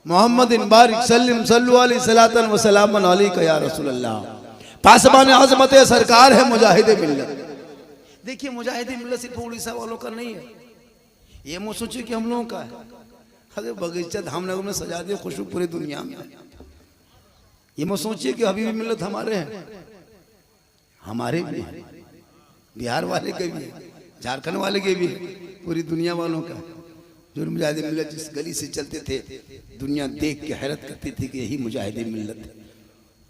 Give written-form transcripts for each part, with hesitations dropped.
मोहम्मद बारिक सल्लम सल्लु अलैहि सलातन व सलामन अलैका या रसूलल्लाह। पासबान अज़मत सरकार है मुजाहिदे मिल्लत। देखिए मुजाहिदे मिल्लत सिर्फ उड़ीसा वालों का नहीं है, ये मत सोचिए कि हम लोगों का है। अरे बगीचा धामनगर में सजा दिए खुशबू पूरी दुनिया में। ये मत सोचिए कि हबीबी मिल्लत हमारे हैं, हमारे भी है, बिहार वाले के भी है, झारखंड वाले के भी है, पूरी दुनिया वालों का। जो मुजाहिदे मिल्लत जिस गली से चलते थे दुनिया देख के हैरत करती थी कि यही मुजाहिदे मिल्लत है,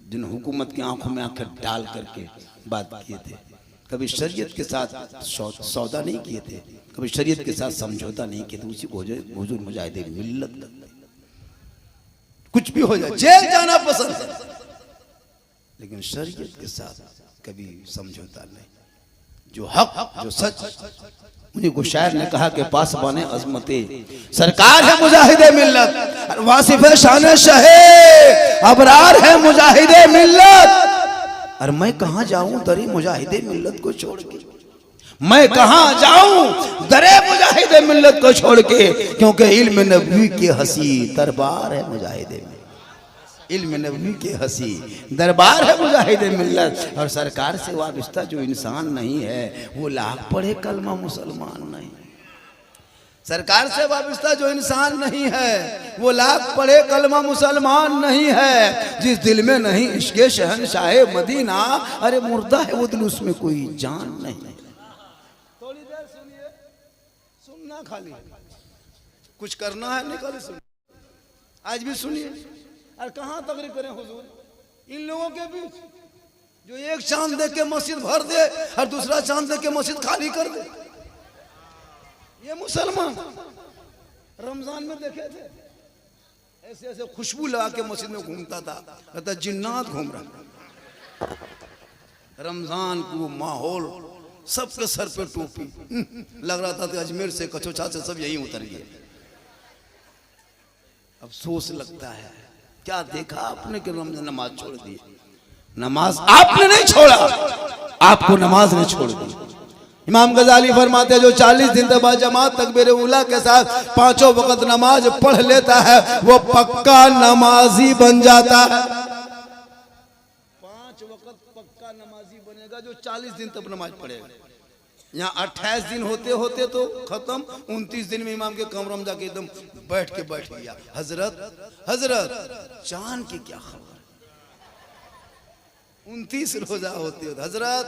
जिन हुकूमत की आंखों में आंखें डाल करके बात किए थे। कभी शरीयत के साथ सौदा नहीं किए थे, कभी शरीयत के साथ समझौता नहीं किए थे। उसी हुजूर मुजाहिदे मिल्लत करते। कुछ भी हो जाए, जेल जाना पसंद है, लेकिन शरीयत के साथ कभी समझौता नहीं। जो हक जो सच, उन्हीं को शायर ने कहा कि पास बने अजमते सरकार है मुजाहिदे मिल्लत, वासिफे शान शहे अबरार है मुजाहिदे मिल्लत। और मैं कहां जाऊं दरे मुजाहिदे मिल्लत को छोड़ के, मैं कहां जाऊं दरे मुजाहिदे मिल्लत को छोड़ के, क्योंकि इल्म नबवी की हंसी दरबार है मुजाहिदे मिल्लत। इल्म नबवी के हंसी दरबार है मुजाहिदे मिल्लत। और सरकार से वाबस्ता जो इंसान नहीं है वो लाख पढ़े कलमा मुसलमान नहीं। सरकार से वाबस्ता जो इंसान नहीं है वो लाख पढ़े कलमा मुसलमान नहीं है। जिस दिल में नहीं इश्क़े शहंशाहे मदीना, अरे मुर्दा है वो दिल, उसमें कोई जान नहीं। थोड़ी देर सुनिए, सुनना खाली, कुछ करना है निकल सुनिए, आज भी सुनिए। और कहाँ तकरीर करें हुजूर, इन लोगों के बीच जो एक चांद देख के मस्जिद भर दे और दूसरा चांद देख के मस्जिद खाली कर दे। ये मुसलमान रमजान में देखे थे ऐसे ऐसे खुशबू लगा के मस्जिद में घूमता था, कहता जिन्नात घूम रहा। रमजान को माहौल, सबके सर पे टोपी, लग रहा था कि अजमेर से कचौचा से सब यही उतर गए। अफसोस लगता है क्या देखा आपने कि रमजान नमाज छोड़ दी। नमाज आपने नहीं छोड़ा, आपको नमाज ने छोड़ दी। इमाम गजाली फरमाते हैं जो 40 दिन तक जमात तकबीर उला के साथ 5 वक्त नमाज पढ़ लेता है वो पक्का नमाजी बन जाता है। 5 वक्त पक्का नमाजी बनेगा जो 40 दिन तक नमाज पढ़ेगा। यहाँ 28 दिन होते होते तो खत्म, 29 दिन में इमाम के कमरे में जाके एकदम बैठ गया। हजरत चांद की क्या खबर, 29 रोजा होते होते हजरत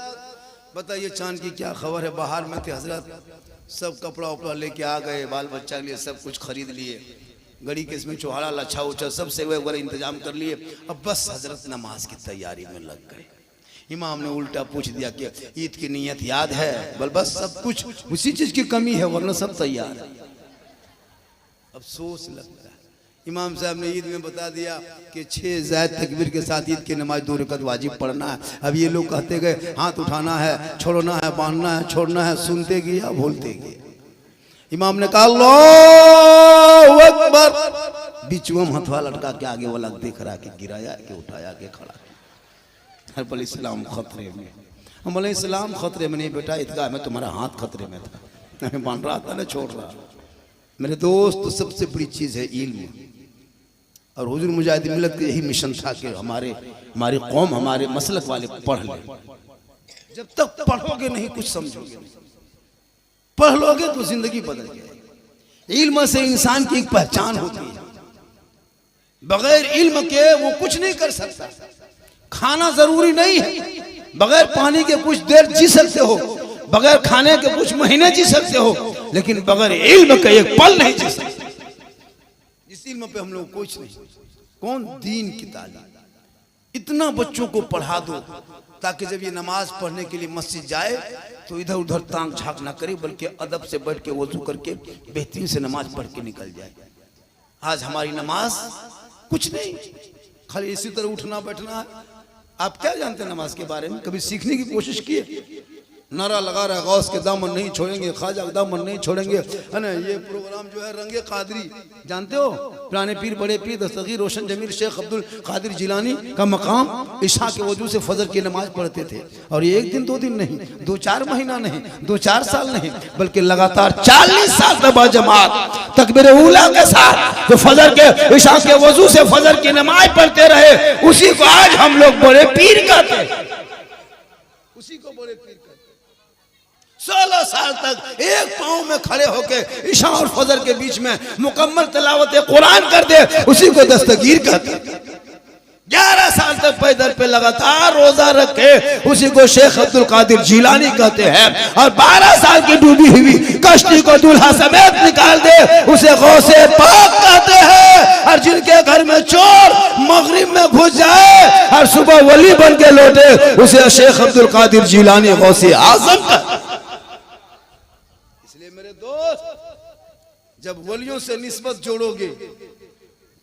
बताइए चांद की क्या खबर है। बाहर में थे हजरत, सब कपड़ा उपड़ा लेके आ गए, बाल बच्चा के लिए सब कुछ खरीद लिए, गड़ी के इसमें चौहाड़ा लच्छा उच्छा सब सेवे वगैरह इंतजाम कर लिए। अब बस हजरत नमाज की तैयारी में लग गए। इमाम ने उल्टा पूछ दिया कि ईद की नियत याद है? बोल बस सब कुछ, उसी चीज की कमी है वरना सब तैयार है। अफसोस लगता है इमाम साहब ने ईद में बता दिया कि 6 ज़ायद तकबीर के साथ ईद की नमाज 2 रकात वाजिब पढ़ना है। अब ये लोग कहते गए हाथ उठाना है, छोड़ना है, बांधना है, छोड़ना है, सुनते गया भूलते गए। इमाम ने कहा अल्लाहु अकबर, बीचुआ हथवा लटका के आगे वाला देख रहा कि गिराया के उठाया के खड़ा। हर बोले इस्लाम खतरे में, हम बोले इस्लाम खतरे में नहीं बेटा, ईदगाह में तुम्हारा हाथ खतरे में था, मैं बांध रहा था ना छोड़ रहा। मेरे दोस्त सबसे बड़ी चीज़ है इल्म, और हुजूर मुजाहिदे मिल्लत का यही मिशन था कि हमारी कौम, हमारे मसलक वाले पढ़ ले। जब तक पढ़ोगे नहीं कुछ समझोगे, पढ़ लोगे तो जिंदगी बदल जाएगी। इल्म से इंसान की एक पहचान होती है, बगैर इल्म के वो कुछ नहीं कर सकता। खाना जरूरी नहीं है, बगैर पानी के कुछ देर जी सकते हो, बगैर खाने के कुछ महीने जी सकते हो, लेकिन बगैर इल्म के एक पल नहीं जी सकते। जिस इल्म पे हम लोग कुछ नहीं, कौन दीन की तालीम। इतना बच्चों को पढ़ा दो ताकि जब ये नमाज पढ़ने के लिए मस्जिद जाए तो इधर उधर तांग झांक ना करे, बल्कि अदब से बैठ के वजू करके बेहतरीन से नमाज पढ़ के निकल जाए। आज हमारी नमाज कुछ नहीं, खाली इसी तरह उठना बैठना है। आप क्या जानते हैं नमाज के बारे में? कभी सीखने की कोशिश किए? नारा लगा रहा है गौस के दामन नहीं छोड़ेंगे, ख्वाजा के दामन नहीं छोड़ेंगे, है ना। ये प्रोग्राम जो है रंगे कादरी, जानते हो पुराने पीर बड़े पीर दस्तगीर रोशन जमीर शेख अब्दुल कादिर जिलानी का मकाम इशा के वजू से फजर की नमाज पढ़ते थे। और ये एक दिन दो दिन नहीं, 2-4 महीना नहीं, 2-4 साल नहीं, बल्कि लगातार 40 साल तक बाजमात तकबीर उला के साथ जो फजर के इशा के वजू से फजर की नमाज पढ़ते रहे, उसी को आज हम लोग बड़े पीर कहते हैं, उसी को बड़े पीर कहते हैं। 16 साल तक एक पांव में खड़े होकर इशा और फजर के बीच में मुकम्मल तिलावत कुरान कर दे, उसी को दस्तगीर कहते हैं। 11 साल तक पैदल पे लगातार रोजा रखे, उसी को शेख अब्दुल कादिर जिलानी कहते हैं। और 12 साल की डूबी हुई कश्ती को दूल्हा समेत निकाल दे, उसे गौसे पाक कहते हैं। और जिनके घर में चोर मगरिब में घुस जाए और सुबह वली बन के लौटे, उसे शेख अब्दुल कादिर जिलानी गौसे आजम कहते हैं। इसलिए मेरे दोस्त, जब वलियों से निस्बत जोड़ोगे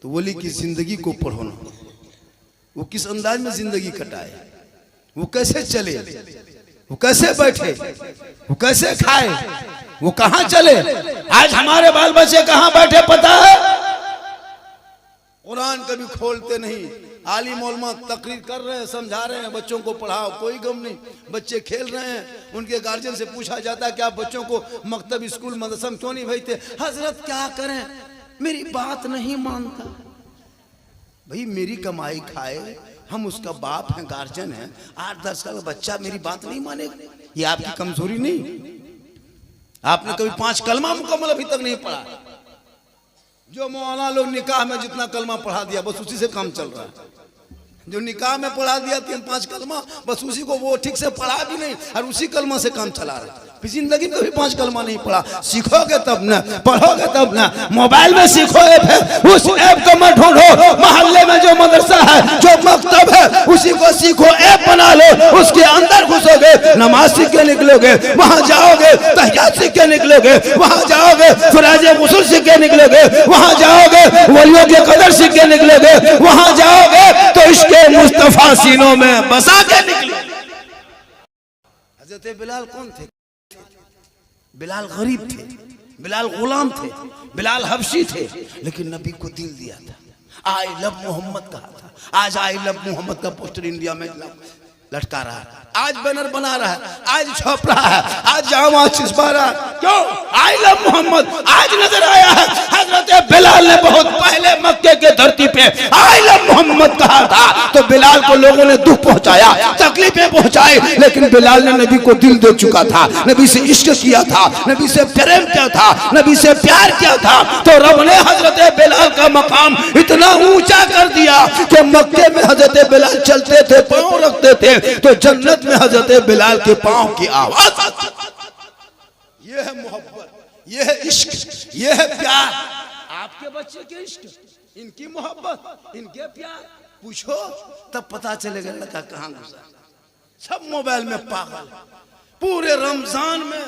तो वली की जिंदगी को पढ़ो ना, वो किस अंदाज में जिंदगी कटाए, वो कैसे चले, वो कैसे बैठे, वो कैसे खाए, वो कहां चले। आज हमारे बाल बच्चे कहां बैठे पता है? कुरान कभी खोलते नहीं। आलिम उलमा तकरीर कर रहे हैं, समझा रहे हैं, बच्चों को पढ़ाओ, कोई गम नहीं। बच्चे खेल रहे हैं, उनके गार्जियन से पूछा जाता है कि आप बच्चों को मकतब स्कूल मदरसा में क्यों नहीं भेजते? हजरत क्या करें, मेरी बात नहीं मानता। भाई मेरी कमाई खाए, हम उसका बाप हैं, गार्जियन हैं, 8-10 साल का बच्चा मेरी बात नहीं मानेगा, ये आपकी कमजोरी नहीं। आपने कभी 5 कलमा मुकम्मल अभी तक नहीं पढ़ा। जो मौलाना लोग निकाह में जितना कलमा पढ़ा दिया बस उसी से काम चल रहा है। जो निकाह में पढ़ा दिया 3-5 कलमा, बस उसी को वो ठीक से पढ़ा भी नहीं और उसी कलमा से काम चला रहे हैं। जिंदगी में कभी 5 कलमा नहीं पढ़ा। सीखोगे तब ना, पढ़ोगे तब ना। मोबाइल में सीखो ऐप है, उस ऐप को मत ढूंढो। मोहल्ले में जो मदरसा है, जो मकतब है, उसी को सीखो, ऐप बना लो, उसके अंदर घुसोगे, नमाज सीख के निकलोगे, वहां जाओगे, तहियात सीख के निकलोगे, वहां जाओगे, फराज़े गुस्ल सीख के निकलोगे, वहां जाओगे, वलियों के कदर सीख के निकलोगे, वहां जाओगे तो इसके मुस्तफा सीनों में बसा के निकलोगे। हजरत बिलाल कौन थे? बिलाल गरीब थे, बिलाल गुलाम थे, बिलाल हबशी थे, लेकिन नबी को दिल दिया था। आई लव मोहम्मद कहा था। आज आई लव मोहम्मद का पोस्टर इंडिया में लटका रहा है, आज बैनर बना रहा है, आज छाप रहा है, आज जहां चिपका रहा है। क्यों? आई लव मोहम्मद आज नजर आया है। हजरत बिलाल ने बहुत पहले मक्के के धरती पे आई लव मोहम्मद कहा था, तो बिलाल को लोगों ने दुख पहुंचाया, तकलीफें पहुंचाई, लेकिन बिलाल ने नबी को दिल दे चुका था, नबी से इश्क किया था, नबी से प्रेम किया था, नबी से प्यार किया था। तो रब ने हजरत बिलाल का मकाम इतना ऊंचा कर दिया कि मक्के में हजरत बिलाल चलते थे, पांव रखते थे, तो जन्नत में हजरत बिलाल के पांव की आवाज। यह है मोहब्बत, यह है इश्क, यह है प्यार। आपके बच्चे के इश्क, इनकी मोहब्बत, इनके प्यार पूछो तब पता चलेगा लड़का कहां घुसा। सब मोबाइल में पागल। पूरे रमजान में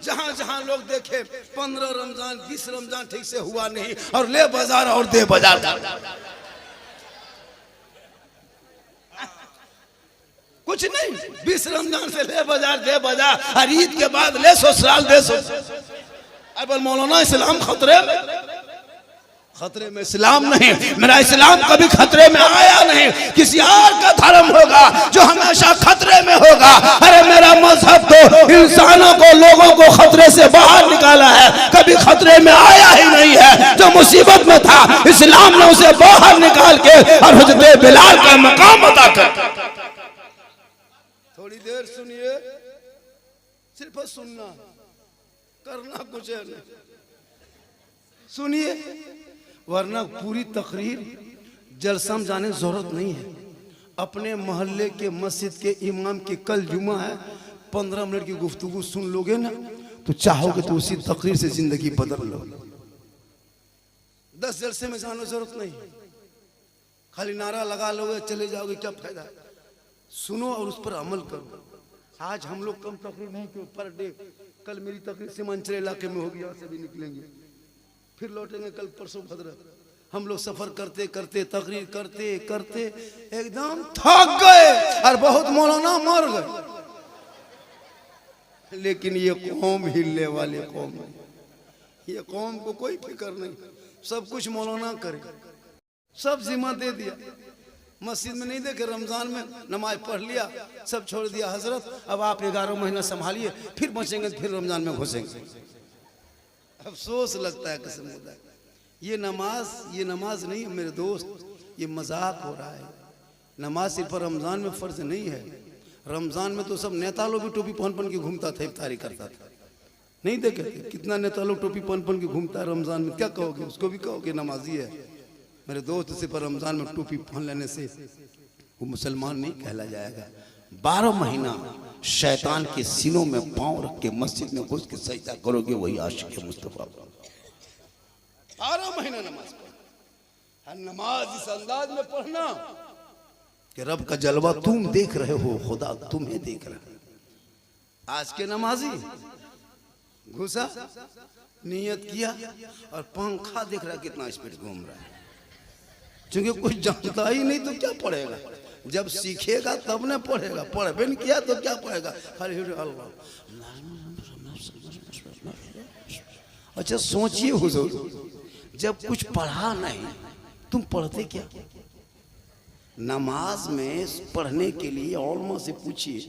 जहां जहां लोग देखे 15 रमजान 20 रमजान ठीक से हुआ नहीं, और ले बाजार और दे बाजार। कुछ नहीं, 20 रमजान से ले बाजार दे बाजार, और ईद के बाद ले ससुराल दे ससुराल। अब मौलाना इस्लाम खतरे में, खतरे में इस्लाम नहीं। मेरा इस्लाम कभी खतरे में आया नहीं। किसी और का धर्म होगा जो हमेशा खतरे में होगा। अरे मेरा मजहब तो इंसानों को, लोगों को खतरे से बाहर निकाला है, कभी खतरे में आया ही नहीं है। जो मुसीबत में था इस्लाम ने उसे बाहर निकाल के और हजरत बिलाल का मकाम बता कर। थोड़ी देर सुनिए, सिर्फ सुनना, करना कुछ है नहीं, सुनिए, वरना पूरी तकरीर जलसा में जाने की जरूरत नहीं है। अपने मोहल्ले के मस्जिद के इमाम की कल जुमा है, 15 मिनट की गुफ्तगू सुन लोगे ना तो चाहोगे तो उसी तकरीर से जिंदगी बदल लो। 10 जलसे में जाने जरूरत नहीं, खाली नारा लगा लोगे चले जाओगे, क्या फायदा। सुनो और उस पर अमल करो। आज हम लोग कम तकरीर नहीं क्यों, पर डे कल मेरी तकरीर सीमांचल इलाके में होगी, यहाँ से भी निकलेंगे, फिर लौटेंगे कल परसों भद्रक। हम लोग सफर करते करते, तकरीर करते करते एकदम थक गए और बहुत मौलाना मर गए। लेकिन ये कौम हिलने वाले कौम नहीं, ये कौम को कोई फिक्र नहीं, सब कुछ मौलाना करे, सब जिम्मा दे दिया। मस्जिद में नहीं देखे, रमजान में नमाज पढ़ लिया, सब छोड़ दिया। हजरत अब आप 11 महीना संभालिए, फिर बचेंगे, फिर रमजान में घुसेंगे। अफसोस लगता है कसम खुदा, ये नमाज नहीं है मेरे दोस्त, ये मजाक हो रहा है। नमाज सिर्फ रमजान में फर्ज नहीं है। रमजान में तो सब नेता लोग भी टोपी पहन के घूमता था, इफ्तारी करता था, नहीं देखे कितना नेता लोग टोपी पहन के घूमता है रमजान में। क्या कहोगे उसको? भी कहोगे नमाजी है मेरे दोस्त। सिर्फ रमजान में टोपी पहन लेने से वो मुसलमान नहीं कहला जाएगा। 12 महीना शैतान के सीनों में पांव रख के मस्जिद में घुस के सजदा करोगे, वही आशिक मुस्तफा। 12 महीना नमाज पढ़ना, नमाज इस अंदाज में पढ़ना कि रब का जलवा तुम देख रहे हो, खुदा तुम्हें देख रहा है। आज के नमाजी घुसा, नियत किया और पंखा देख रहा कितना स्पीड घूम रहा है, क्योंकि कुछ जानता ही नहीं तो क्या पढ़ेगा। जब सीखेगा तब न पढ़ेगा, पढ़ नहीं किया तो क्या पढ़ेगा, खाली अल्लाह। अच्छा सोचिए हुजूर, जब कुछ पढ़ा नहीं तुम पढ़ते क्या? नमाज में पढ़ने के लिए औलमा से पूछिए,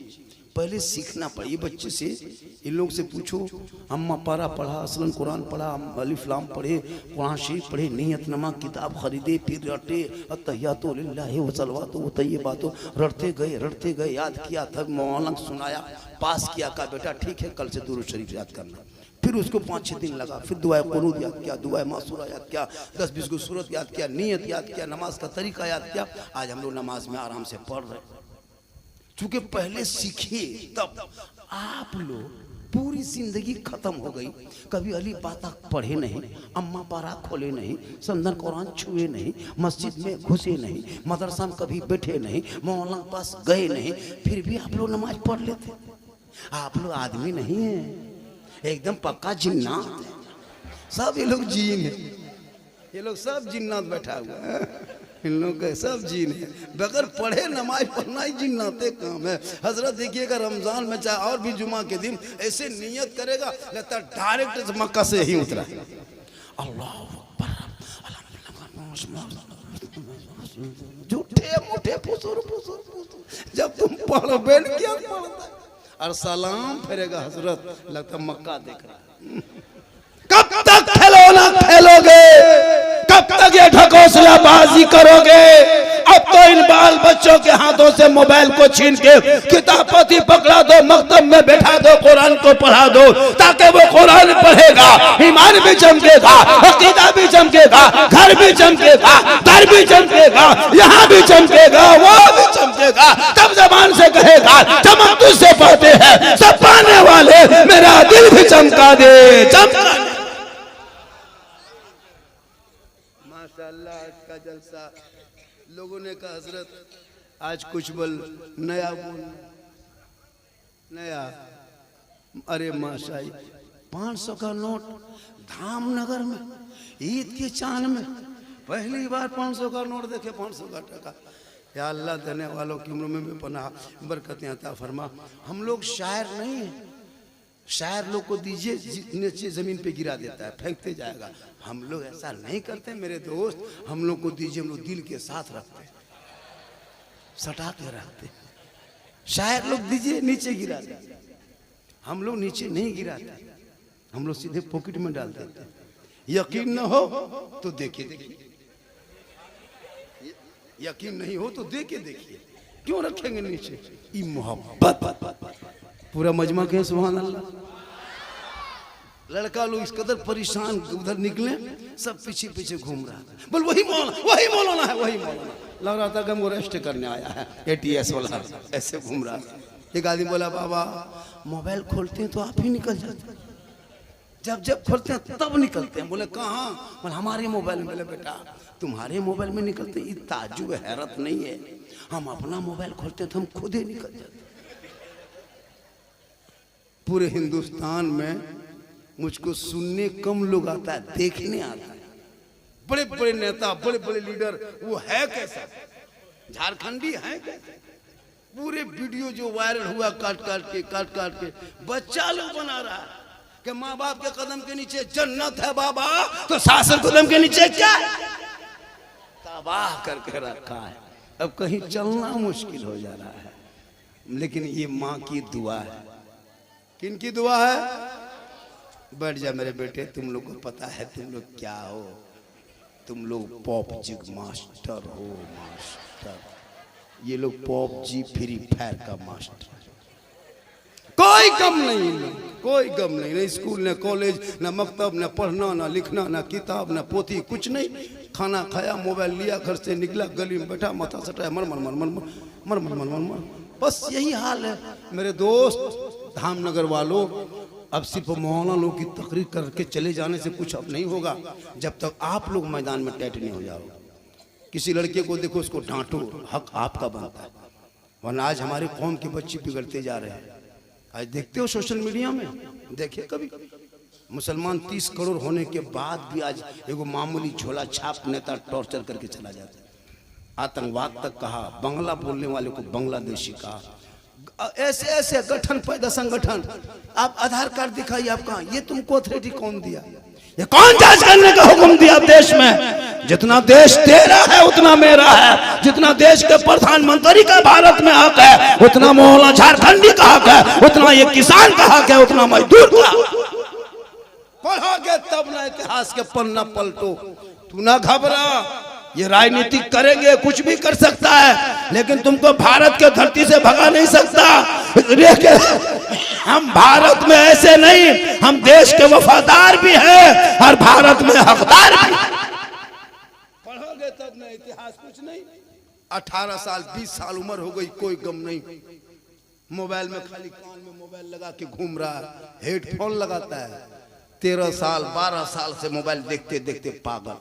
पहले सीखना पड़े। बच्चे से, इन लोग से पूछो, अम्मा पारा पढ़ा, असलन कुरान पढ़ा, अलिफ लाम पढ़े, कुरान शरीफ पढ़े, नियतनमा किताब खरीदे, फिर रटे, अत्तहियातु लिल्लाहि व सलवातु व तय्यबातु, रटते गए, याद किया, तब मौलाना सुनाया, पास किया, कहा बेटा ठीक है कल से दुरूद शरीफ याद करना। फिर उसको 5-6 दिन लगा, फिर दुआए कुनूत याद किया, दुआए मासूरा याद किया, 10-20 को सूरत याद किया, नियत याद किया, नमाज का तरीका याद किया। आज हम लोग नमाज में आराम से पढ़ रहे, चूंकि पहले सीखे तब। आप लोग पूरी जिंदगी खत्म हो गई, कभी अली बाता पढ़े नहीं, अम्मा पारा खोले नहीं, समदन कुरान छुए नहीं, मस्जिद में घुसे नहीं, मदरसा में कभी बैठे नहीं, मौलाना के पास गए नहीं, फिर भी आप लोग नमाज पढ़ लेते। आप लोग आदमी नहीं है, एकदम पक्का जिन्नात है। सब ये लोग जीन है, ये लोग सब जिन्नात बैठा हुआ है, इन लोग का सब जीन है। बगैर पढ़े नमाज पढ़ना ही जिन्नाते काम है। हजरत देखिएगा रमजान में चाहे और भी जुमा के दिन ऐसे नियत करेगा, लगता डायरेक्ट मक्का से ही उतरा। अल्लाह झूठे मूठे फुसूर, जब तुम पढ़ोगे क्या पढ़ता और सलाम फेरेगा हजरत, लगता मक्का देख रहा। कब तक खिलौना खेलोगे, कब तक ये ढकोसलाबाजी करोगे? अब तो इन बाल बच्चों के हाथों से मोबाइल को छीन के किताब पति पकड़ा दो, मकतब में बैठा दो, कुरान को पढ़ा दो, ताकि वो कुरान पढ़ेगा, ईमान भी चमकेगा, अकीदा भी चमकेगा, घर भी चमकेगा, दर भी चमकेगा, यहाँ भी चमकेगा, वो भी चमकेगा। तब जबान से कहेगा चमक तुझसे पाते हैं सब पाने वाले, मेरा दिल भी चमका दे, चमका। माशाअल्लाह आज का जलसा। लोगों ने कहा हजरत आज कुछ बोल नया बोल, नया। अरे माशा 500 का नोट धामनगर में ईद के चांद में पहली बार 500 का नोट देखे, 500 का टका। या अल्लाह देने वालों की उम्र में भी पनाह बरकतें अता फरमा। हम लोग शायर नहीं है, शायर लोग को दीजिए नीचे जमीन पे गिरा देता है, फेंकते जाएगा। हम लोग ऐसा नहीं करते मेरे दोस्त, हम लोग को दीजिए, हम लोग दिल के साथ रखते, सटा के रखते। शायर लोग दीजिए नीचे गिरा देते, हम लोग नीचे नहीं गिराते, हम लोग सीधे पॉकेट में डाल देते। यकीन न हो तो देखिए, यकीन नहीं हो तो देखिए, क्यों रखेंगे नीचे? ये मोहब्बत। पूरा मजमा के सुभान अल्लाह। लड़का लोग इस कदर परेशान, उधर निकले सब पीछे पीछे घूम रहा है, बोल वही मौलाना है, वही मौलाना। लग रहा था कि हमको रेस्ट करने आया है, ATS वाला ऐसे घूम रहा था। एक आदमी बोला बाबा मोबाइल खोलते हैं तो आप ही निकल जाते, जब खोलते हैं तब निकलते हैं। बोले कहाँ? बोले हमारे मोबाइल में। बोले बेटा तुम्हारे मोबाइल में निकलते हैं, ये ताज्जुब हैरत नहीं है, हम अपना मोबाइल खोलते हैं तो हम खुद ही निकल जाते। पूरे हिंदुस्तान में मुझको सुनने कम लोग आता है, देखने आता है। बड़े बड़े नेता, बड़े बड़े लीडर, वो है कैसा? झारखंडी है कैसा? पूरे वीडियो जो वायरल हुआ काट काट के बच्चा लोग बना रहा है कि माँ बाप के कदम के नीचे जन्नत है बाबा, तो सासर कदम के नीचे क्या तबाह करके रखा है। अब कहीं चलना मुश्किल हो जा रहा है, लेकिन ये माँ की दुआ है। किन की दुआ है? बैठ जा मेरे बेटे, तुम लोग को पता है तुम लोग क्या हो, तुम लोग पॉप जिग मास्टर हो मास्टर, ये लोग पॉप जी फ्री फायर का मास्टर। कोई गम नहीं, कोई गम नहीं, न स्कूल न कॉलेज न मकतब न पढ़ना न लिखना न किताब न पोथी, कुछ नहीं। खाना खाया, मोबाइल लिया, घर से निकला, गली में बैठा, माथा सटाया, मर मर मर मर मर मर मर मर मर मर, बस यही हाल है मेरे दोस्त धामनगर वालों। अब सिर्फ मौलाना लोग की तकरीर करके चले जाने से कुछ अब नहीं होगा, जब तक आप लोग मैदान में टाइट नहीं हो जाओ। किसी लड़के को देखो, उसको डांटो, हक आपका बनता है, वरना आज हमारे कौम के बच्चे बिगड़ते जा रहे हैं। आज देखते हो सोशल मीडिया में, देखे कभी मुसलमान 30 करोड़ होने के बाद भी आज एगो मामूली झोला छाप नेता टॉर्चर करके चला जाता है। आतंकवाद तक कहा, बांग्ला बोलने वाले को बांग्लादेशी कहा, ऐसे ऐसे गठन पैदा संगठन। आप आधार कार्ड दिखाइए, आप कहाँ, ये तुमको अथॉरिटी कौन दिया? ये कौन जांच करने का हुक्म दिया देश में? जितना देश तेरा है उतना मेरा है, जितना देश के प्रधानमंत्री का भारत में हक है उतना मोहल्ला झारखंडी का हक है, उतना ये किसान का हक है, उतना मजदूर का। पढ़ोगे तब ना इतिहास के पन्ना पलटो। तू ना घबरा, ये राजनीति करेंगे, कुछ भी कर सकता है, लेकिन तुमको भारत के धरती से भगा नहीं सकता। हम भारत में ऐसे नहीं, हम देश के वफादार भी हैं और भारत में हकदार भी। पढ़ोगे तब ना इतिहास, कुछ नहीं। 18 साल 20 साल उम्र हो गई, कोई गम नहीं। मोबाइल में खाली कान में मोबाइल लगा के घूम रहा है, हेडफोन लगाता है। 13 साल 12 साल से मोबाइल देखते देखते पागल,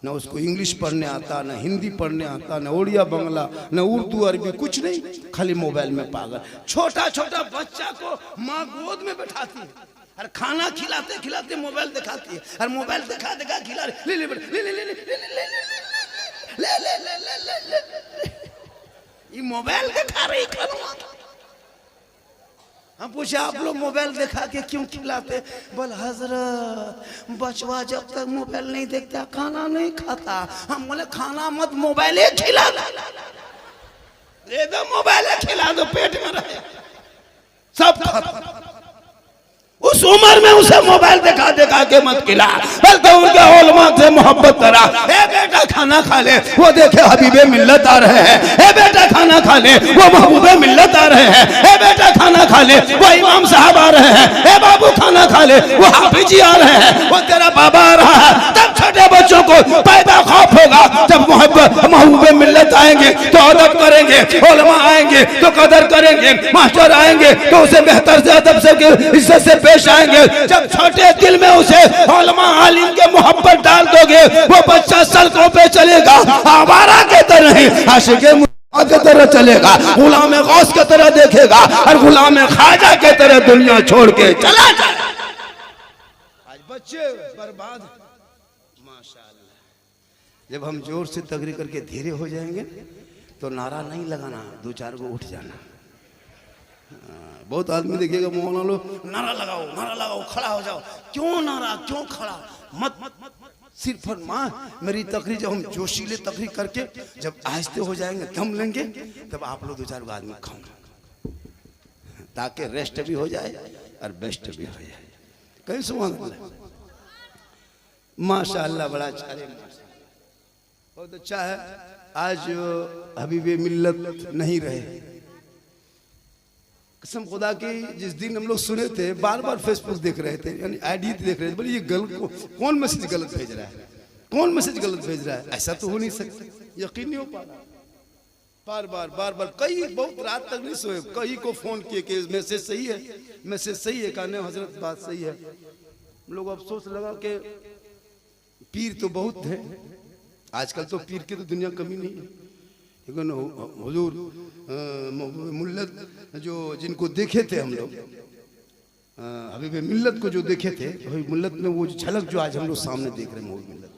न उसको इंग्लिश पढ़ने आता, न हिंदी पढ़ने आता, न उड़िया बंगला, न उर्दू अरबी, कुछ नहीं, खाली मोबाइल में पागल। छोटा छोटा बच्चा को माँ गोद में बैठाती है और खाना खिलाते खिलाते मोबाइल दिखाती है, और मोबाइल दिखा दिखा खिला ले ले ले ले ले ले ले ले ले, ये मोबाइल दिखा रही खाना। हम पूछे आप लोग मोबाइल दिखा के क्यों खिलाते? बोल हजरत बचवा जब तक मोबाइल नहीं देखता खाना नहीं खाता। हम बोले खाना मत, मोबाइल खिला दे दो, मोबाइल खिला दो, पेट में रहे सब खाता। उस उम्र में उसे मोबाइल दिखा दिखा के मत खिला, बल्कि उनके उलमा से मोहब्बत करा। ए बेटा खाना खा ले, वो देखे हबीबे मिल्लत आ रहे हैं। ए बेटा खाना खा ले, वो महबूबे मिल्लत आ रहे हैं। ए बेटा खाना खा ले, वो इमाम साहब आ रहे हैं। ए बाबू खाना खा ले, वो हाफिजी आ रहे हैं, वो तेरा बाबा आ रहा है। तब छोटे बच्चों को पैदा खौफ होगा, जब मोहब्बत महबूबे मिल्लत आएंगे तो अदब करेंगे, उलमा आएंगे तो कदर करेंगे, मास्टर आएंगे तो उसे बेहतर से अदब से इज्जत से पेश आएंगे। जब छोटे दिल में उसे उलमा आलिम के मोहब्बत डाल दोगे, वो बच्चा सड़कों पे चलेगा, आवारा के तरह, आशिक़े के तरह चलेगा, गुलाम गौस के तरह देखेगा और गुलाम ख्वाजा के तरह दुनिया छोड़ के चला जाएगा। आज बच्चे बर्बाद। माशाअल्लाह, जब हम जोर से तकरीर करके धीरे हो जाएंगे तो नारा नहीं लगाना, 2-4 को उठ जाना। बहुत आदमी देखिएगा मौलाना लोग नारा लगाओ, खड़ा हो जाओ। क्यों नारा, क्यों खड़ा? मत सिर्फ माँ मेरी तकरीर, जब हम जोशीले तकरीर करके जब आहिस्ते हो जाएंगे, दम लेंगे, तब आप लोग 2-4 आदमी खाओगे, ताकि रेस्ट भी हो जाए और बेस्ट भी हो जाए। कहीं सुभान अल्लाह, माशाअल्लाह, बड़ा अच्छा है, बहुत अच्छा है। आज हबीबे मिल्लत नहीं रहे, कसम खुदा की। जिस दिन हम लोग सुने थे, बार बार फेसबुक देख रहे थे, यानी आईडी देख रहे थे, बोले ये गलत, कौन मैसेज गलत भेज रहा है, कौन मैसेज गलत भेज रहा है? ऐसा तो हो नहीं सकता, यकीन नहीं हो पा रहा। बार बार कई, बहुत रात तक नहीं सोए, कई को फोन किए कि मैसेज सही है, मैसेज सही है, कहने हजरत बात सही है। लोग अफसोस लगा कि पीर तो बहुत है आजकल, तो पीर की तो दुनिया कमी नहीं है, लेकिन हुजूर मुल्लत जो जिनको देखे थे हम लोग, हबीबे मिल्लत को जो देखे थे, हबीब मिल्लत में वो झलक जो आज हम लोग सामने देख रहे हैं,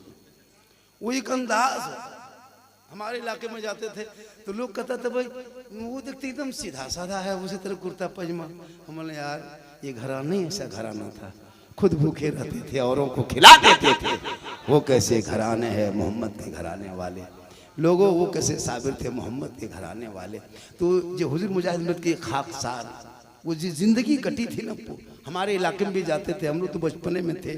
वो एक अंदाज है। हमारे इलाके में जाते थे तो लोग कहते थे भाई वो देखते एकदम सीधा साधा है, उसी तरह कुर्ता पजामा। हमने यार ये घराना नहीं ऐसा घराना था, खुद भूखे रहते थे, औरों को खिला देते थे। वो कैसे घराने हैं मोहम्मद के घराने वाले लोगों, वो कैसे साबिर थे मोहम्मद के घराने वाले। तो जो हुजूर मुजाहिद की खाकसार वो जी जिंदगी कटी थी ना, हमारे इलाके में भी जाते थे हम लोग, तो बचपने में थे।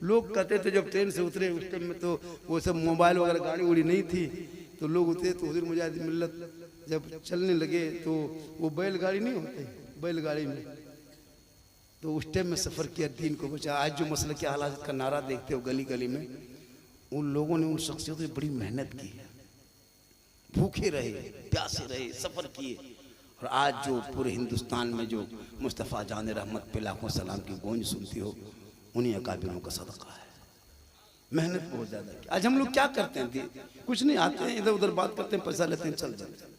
लोग कहते थे जब ट्रेन से उतरे उस टाइम में तो वो सब मोबाइल वगैरह गाड़ी उड़ी नहीं थी, तो लोग उतरे तो हुजूर मुजाहिद मिल्लत जब चलने लगे तो वो बैलगाड़ी नहीं होती, बैलगाड़ी में तो उस टाइम में सफ़र किया, दीन को बचा। आज जो मसले के हालात का नारा देखते हो गली गली में, उन लोगों ने उन शख्सियतों ने बड़ी मेहनत की है, भूखे रहे, प्यासे रहे, सफ़र किए। और आज जो पूरे हिंदुस्तान में जो मुस्तफ़ा जान रहमत पे लाखों सलाम की गूंज सुनती हो, उन्हीं अकाबिरों का सदका है। मेहनत बहुत ज़्यादा की। आज हम लोग क्या करते हैं, कुछ नहीं, आते हैं इधर उधर बात करते हैं, पैसा लेते हैं, चल जाते हैं।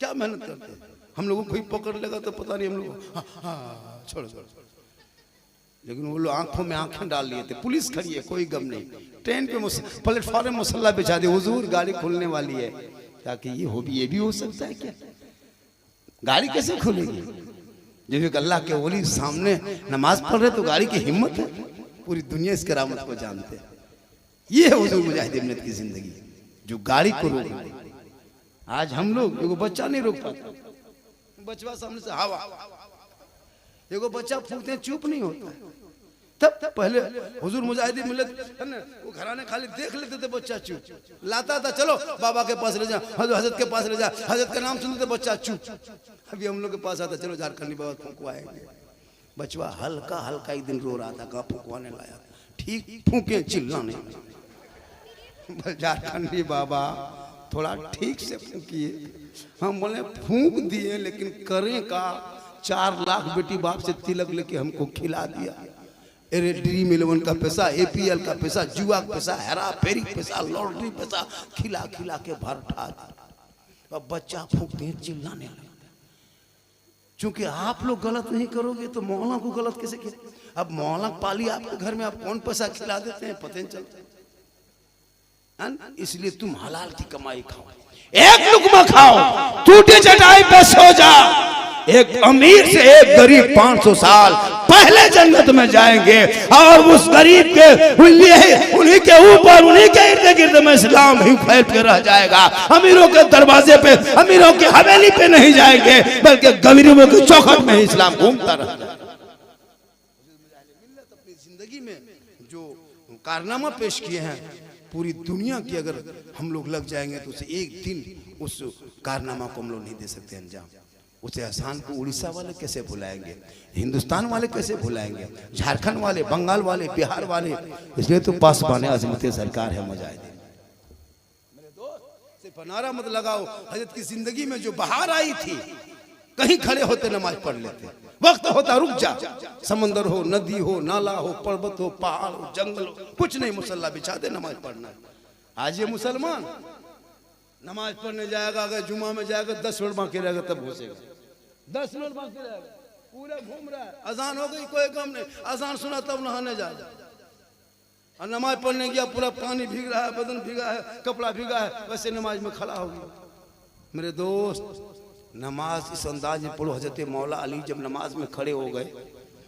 क्या मेहनत करते हैं? हम लोगों को कोई पकड़ लेगा तो पता नहीं, हम लोग हाँ छोड़ छोड़, लेकिन वो लोग आंखों में आंखें डाल लिए थे। पुलिस खड़ी है, कोई गम नहीं। ट्रेन पे प्लेटफॉर्म में मुसल्ला बिछा दे, हुजूर गाड़ी खुलने वाली है, ताकि ये भी हो सकता है क्या? गाड़ी कैसे खुलेगी? जब अल्लाह के वली सामने नमाज पढ़ रहे तो गाड़ी की हिम्मत है? पूरी दुनिया इस करामत को जानते हैं। ये है हुजूर मुजाहिद मिल्लत की जिंदगी, जो गाड़ी को रोक दे। आज हम लोग, एगो बच्चा नहीं रोक पाता, बचवा सामने से हवा, एगो बच्चा फूकते हैं चुप नहीं होता है। तब पहले हुजूर मुजाहिद मिल्लत है ना, वो घराने खाली देख लेते थे, बच्चा चुप लाता था, चलो बाबा के पास ले जा, हजरत के पास ले जा, हजरत का नाम सुनते बच्चा चुप। अभी हम लोग के पास आता, चलो झारखंडी बाबा फूकवाएंगे। बचवा हल्का हल्का एक दिन रो रहा था, कहाँ फूकवाने लाया, ठीक फूके चिल्लाने, झारखंडी बाबा थोड़ा ठीक से फूकिए। हम बोले फूक दिए, लेकिन करें का? 4 लाख बेटी बाप से तिलक लेके हमको खिला दिया। ड्रीम 11 का पैसा, APL का पैसा, जुआ का पैसा, हेरा फेरी पैसा, लॉटरी पैसा खिला खिला के भर उठा। अब बच्चा फूकते हैं, चिल्लाने लगे। चूंकि आप लोग गलत नहीं करोगे तो मौला को गलत कैसे किया? अब मौला पाली आपके घर में, आप कौन पैसा खिला देते हैं पता नहीं चलता। इसलिए तुम हलाल की कमाई खाओ, एक लुकमा खाओ, टूटे चटाई पे सो जा। एक अमीर से एक गरीब 500 साल पहले जन्नत में जाएंगे, और उस गरीब के उन्हीं के ऊपर, उन्हीं के इर्द गिर्द में इस्लाम ही फैल के रह जाएगा। अमीरों के दरवाजे पे, अमीरों की हवेली पे नहीं जाएंगे, बल्कि गरीबों की चौखट में ही इस्लाम घूमता रहेगा। अपनी जिंदगी में जो कारनामा पेश किए हैं, पूरी दुनिया की अगर हम लोग लग जाएंगे तो उसे एक दिन उस कारनामा को हम लोग नहीं दे सकते अंजाम। उसे आसान को उड़ीसा वाले कैसे भुलाएंगे, हिंदुस्तान वाले कैसे भुलाएंगे, झारखंड वाले, बंगाल वाले, बिहार वाले। इसलिए तो पासवान अजमत सरकार है मुजाहिद। मेरे दोस्त सिर्फ नारा मत लगाओ, हजरत की जिंदगी में जो बहार आई थी, कहीं खड़े होते नमाज पढ़ लेते, वक्त होता रुक जा, समंदर हो, नदी हो, नाला हो, पर्वत हो, पहाड़ हो, जंगल हो, कुछ नहीं, मुसल्ला बिछा दे, नमाज पढ़ना। आज ये मुसलमान नमाज पढ़ने जाएगा, अगर जुमा में जाएगा 10 मिनट बाकी रहेगा तब घुसेगा, 10 मिनट बाकी रहेगा, पूरा घूम रहा है। अजान हो गई, कोई काम नहीं, अजान सुना तब नहाने जाएगा, और नमाज पढ़ने गया, पूरा पानी भीग रहा है, बदन भीगा है, कपड़ा भीगा है, वैसे नमाज में खड़ा हो गया। मेरे दोस्त, नमाज इस अंदाज में पढ़ो। हजरत मौला अली जब नमाज में खड़े हो गए,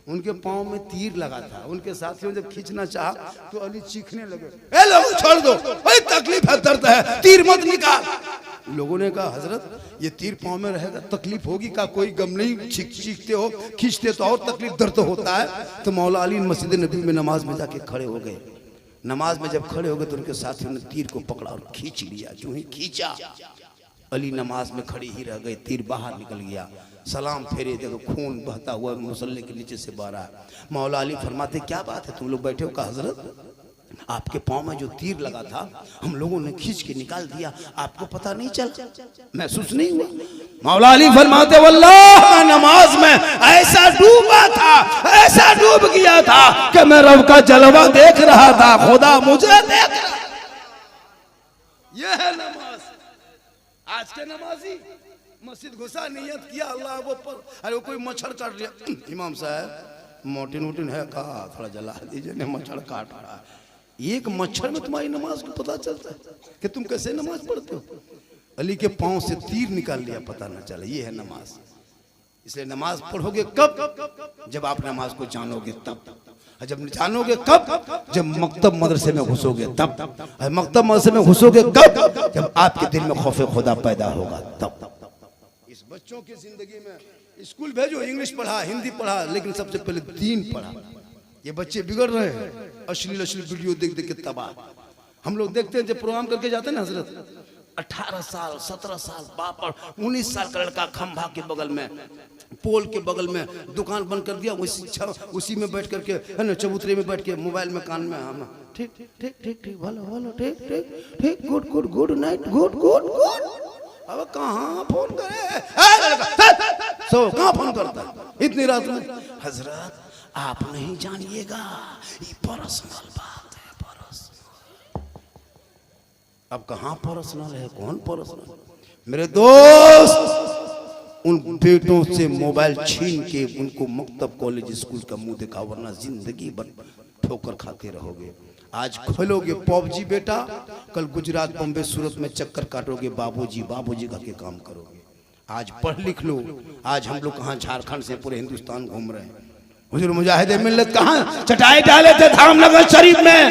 उनके पाँव में तीर लगा था, उनके साथियों जब खींचना चाहा तो अली चीखने लगे, ए लोगों छोड़ दो, भाई तकलीफ है, दर्द है, तीर मत निकाल। लोगों ने कहा हजरत ये तीर पाँव में रहेगा, तकलीफ होगी का? कोई गम नहीं, चीखते हो, खींचते तो और तकलीफ, दर्द होता है। तो मौला अली मस्जिद नबी में नमाज में जाके खड़े हो गए। नमाज में जब खड़े हो गए तो उनके साथियों ने तीर को पकड़ा और खींच लिया। जो ही खींचा, अली नमाज में खड़ी ही रह गए, तीर बाहर निकल गया। सलाम फेरे, देखो खून बहता हुआ मुसल्ले के नीचे से बह रहा है। मौला अली फरमाते क्या बात है, तुम लोग बैठे हो? का हजरत आपके पाँव में जो तीर लगा था हम लोगों ने खींच के निकाल दिया, आपको पता नहीं चला, महसूस नहीं हुआ? मौला अली फरमाते वल्लाह नमाज में ऐसा डूबा था, ऐसा डूब गया था कि मैं रब का जलवा देख रहा था, खुदा मुझे देख रहा। यह है नमाज। आज के नमाजी मस्जिद घुसा, नियत किया अल्लाह वो पर, अरे वो कोई मच्छर काट लिया, इमाम साहब मोटिन वोटिन है, कहा थोड़ा जला दीजिए, ने मच्छर काट रहा है। एक मच्छर में तुम्हारी नमाज को पता चलता है कि तुम कैसे नमाज पढ़ते हो। अली के पांव से तीर निकाल लिया, पता ना चला, ये है नमाज। इसलिए नमाज पढ़ोगे कब? जब आप नमाज को जानोगे तब। जब जानोगे कब? जब मकतब मदरसे में घुसोगे तब। मकतब मदरसे में घुसोगे कब? जब आपके दिल में खौफ खुदा पैदा होगा तब। इस बच्चों की जिंदगी में स्कूल भेजो, इंग्लिश पढ़ा, हिंदी पढ़ा, लेकिन सबसे पहले दीन पढ़ा। ये बच्चे बिगड़ रहे हैं, अश्लील वीडियो देख देख के तबाह। हम लोग देखते हैं जब प्रोग्राम करके जाते हैं ना हजरत, 18 साल 17 साल बाप और 19 साल का लड़का खंभा के बगल में, पोल के बगल में दुकान बंद कर दिया, उसी में बैठ करके है ना, चबूतरे में बैठ के मोबाइल में कान में, हम ठीक ठीक ठीक ठीक ठीक भलो भलो ठीक ठीक ठीक good good good night good good good. अब कहाँ फोन करे, सो कहाँ फोन करता इतनी रात में? हजरत आप नहीं जानिएगा, ये पर्सनल बात है, पर्सनल। अब कहाँ पर्सनल है, कौन पर्सनल? मेरे दोस्त, उन बेटों से मोबाइल छीन के उनको मकतब कॉलेज स्कूल का मुंह दिखाओ, वरना जिंदगी भर ठोकर खाते रहोगे। आज खोलोगे पबजी बेटा, कल गुजरात बम्बे सूरत में चक्कर काटोगे, बाबूजी बाबूजी का के काम करोगे। आज पढ़ लिख लो। आज हम लोग कहाँ झारखंड से पूरे हिंदुस्तान घूम रहे हैं। हुजूर मुजाहिद मिल्लत कहाँ चटाई डाले थे धामनगर शरीफ में,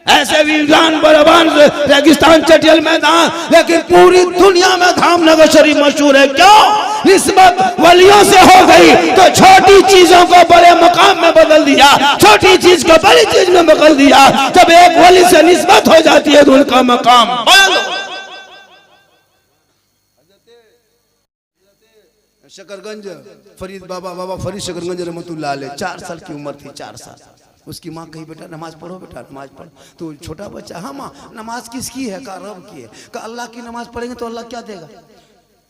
ऐसे वीरान बरबान रेगिस्तान चटियल मैदान, लेकिन पूरी दुनिया में धामनगर शरीफ मशहूर है। क्यों? निस्बत वलियों से हो गई तो छोटी चीजों को बड़े मकाम में बदल दिया, छोटी चीज को बड़ी चीज में बदल दिया। जब एक वली से निस्बत हो जाती है तो उनका मकाम शकरगंज फरीद बाबा फरीद शकरगंज रहमतुल्लाह अलैह, 4 साल की उम्र थी, 4 साल। उसकी माँ कही बेटा नमाज पढ़ो, बेटा नमाज पढ़ो। तो छोटा बच्चा, हाँ माँ नमाज किसकी है? कहा रब की है। कहा अल्लाह की नमाज पढ़ेंगे तो अल्लाह क्या देगा?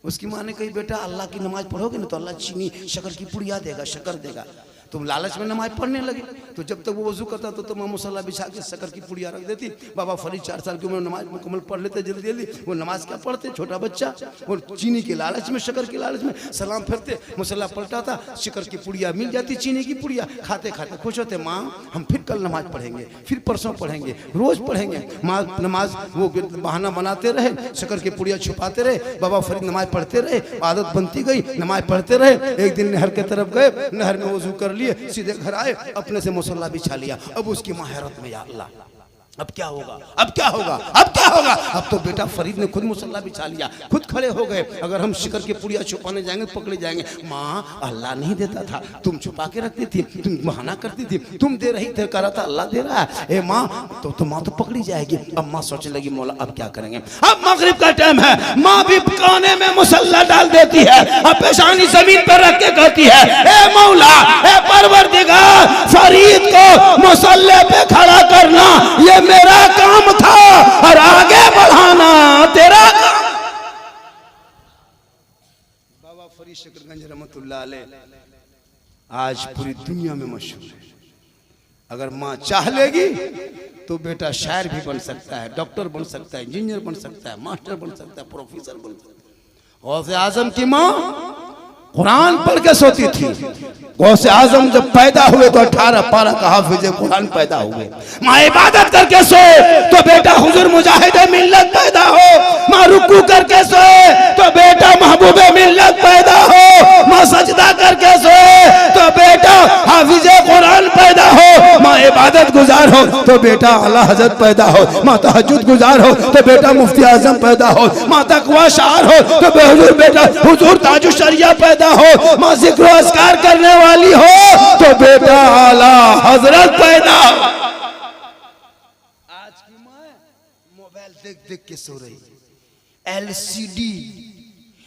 उसकी माँ ने कही बेटा अल्लाह की नमाज पढ़ोगे ना तो अल्लाह चीनी शक्कर की पुड़िया देगा, शक्कर देगा। तुम लालच में नमाज पढ़ने लगे। तो जब तक वो वजू करता तो माँ मुसल्ला बिछा के शक्कर की पुड़िया रख देती। बाबा फरीद 4 साल की उम्र में नमाज मुकम्मल पढ़ लेते जल्दी जल्दी। वो नमाज क्या पढ़ते, छोटा बच्चा, वो चीनी के लालच में, शक्कर के लालच में सलाम फिरते, मुसल्ला पलटाता, शक्कर की पुड़िया मिल जाती, चीनी की पुड़िया खाते खाते खुश होते। माँ हम फिर कल नमाज पढ़ेंगे, फिर परसों पढ़ेंगे, रोज पढ़ेंगे। माँ नमाज वो बहाना बनाते रहे, शक्कर की पुड़िया छुपाते रहे। बाबा फरीद नमाज पढ़ते रहे, आदत बनती गई, नमाज पढ़ते रहे। एक दिन नहर के तरफ गए, नहर में वजू कर लिए, सीधे घर आए, अपने से मुसल्ला बिछा लिया। अब उसकी माँ हैरत में, या अल्लाह अब क्या होगा, अब क्या होगा, अब क्या होगा? अब तो बेटा फरीद ने खुद मुसल्ला बिछा लिया, खुद खड़े हो गए। अगर हम शिकर की पुड़िया छुपाने जाएंगे तो पकड़े जाएंगे। माँ अल्लाह नहीं देता था, तुम छुपा के रखती थी, तुम बहाना करती थी, तुम दे रही थे, कह रहा था अल्लाह दे रहा है। ए माँ तो माँ तो पकड़ी जाएगी। अब माँ सोचने लगी मौला अब क्या करेंगे? अब मगरिब का टाइम है, माँ भी कोने में मुसल्ला डाल देती है, अब पेशानी जमीन पर रख के कहती है ए मौला, ए परवरदिगार, फरीद को मुसल्ले पे खड़ा करना ये मेरा काम था और आगे बढ़ाना तेरा काम। बाबा फरीद शकरगंज रहमतुल्लाह अलैह आज पूरी दुनिया में मशहूर है। अगर माँ चाह लेगी तो बेटा शायर भी बन सकता है, डॉक्टर बन सकता है, इंजीनियर बन सकता है, मास्टर बन सकता है, प्रोफेसर बन सकता है। गौसे आजम की माँ कुरान पढ़ के सोती थी। गौसे आजम जब पैदा हुए तो 18 पारा का हाफिज कुरान पैदा हुए। माँ इबादत करके सोए तो बेटा हुजूर मुजाहिद मिल्लत पैदा हो। माँ रुकू करके सोए तो बेटा महबूब मिल्लत पैदा हो। माँ सजदा करके सोए तो बेटा हाफिज कुरान पैदा हो। माँ इबादत गुजार हो तो बेटा आला हजरत पैदा हो। माँ तहज्जुद गुजार हो तो बेटा मुफ्ती आजम पैदा हो। माँ तकवा शार हो तो बेटा हुजूर ताजुश शरिया पैदा हो। माँ जिक्र अस्कार करने वाली हो तो बेटा आला हजरत पैदा। आज की माँ मोबाइल देख देख के सो रही, LCD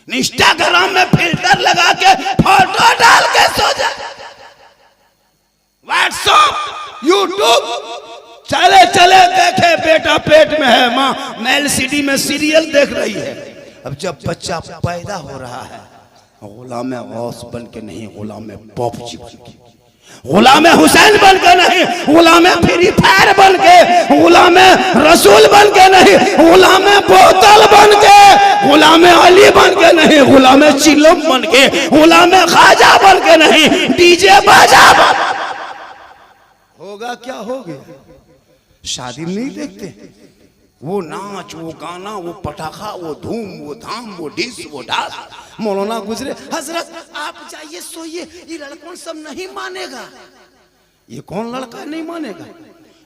इंस्टाग्राम में फिल्टर लगा के फोटो डाल के सो जा, व्हाट्सएप यूट्यूब चले चले देखे बेटा पेट में है, माँ LCD में सीरियल देख रही है। अब जब बच्चा पैदा हो रहा है गुलाम गौस बन के नहीं, गुलाम पॉपजी बन के, गुलाम हुसैन बन के नहीं, गुलाम फ्री फायर बन के, गुलाम रसूल बन के नहीं, गुलाम बोतल बन के, गुलाम अली बन के नहीं, गुलाम चिलम बन के, गुलाम खाजा बन के नहीं, डीजे बाजा बन। होगा क्या हो गया? शादी में नहीं देखते, वो नाच, वो गाना, वो पटाखा, वो धूम, वो धाम, वो डिस, वो डांस। मौलाना गुजरे, हजरत आप जाइए सोइए, ये लड़कों सब नहीं मानेगा। ये कौन लड़का नहीं मानेगा?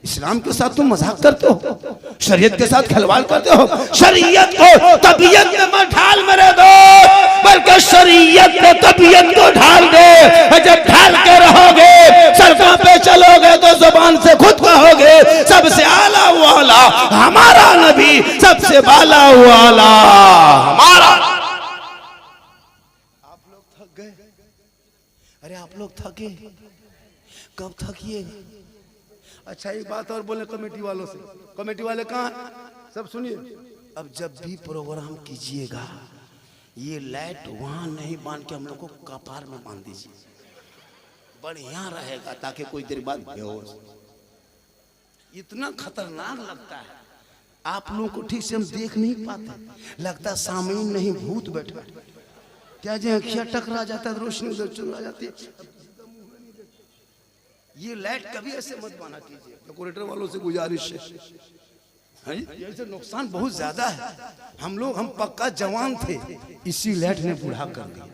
इस्लाम के साथ तुम मजाक करते हो, शरीयत के साथ खिलवाड़ करते हो। शरीयत को तबीयत में मत ढाल मेरे दोस्त, बल्कि शरीयत को तबीयत को ढाल दे। जब ढाल के रहोगे, सड़कों पे चलोगे तो जुबान से खुद कहोगे सबसे आला वाला हमारा नबी, सबसे बाला वाला हमारा। आप लोग थक गए? अरे आप लोग थके, कब थकिएगा? अच्छा एक बात और बोले कमेटी वालों से, कमेटी वाले कहाँ हैं? सब सुनिए, अब जब भी प्रोग्राम कीजिएगा ये लाइट वहां नहीं बांध के हम लोग को कपार में बांध दीजिए, बढ़िया रहेगा, ताकि कोई देर बाद बेहोश। इतना खतरनाक लगता है, आप लोगों को ठीक से हम देख नहीं पाते, लगता सामने नहीं भूत बैठा। क्या जो अखियां टकरा जाता है, रोशनी उधर चला जाती है। ये लाइट कभी ऐसे मत बना कीजिए, डेकोरेटर वालों से गुजारिश है, ये नुकसान बहुत ज्यादा है। हम पक्का जवान थे, इसी लाइट ने बूढ़ा कर दिया,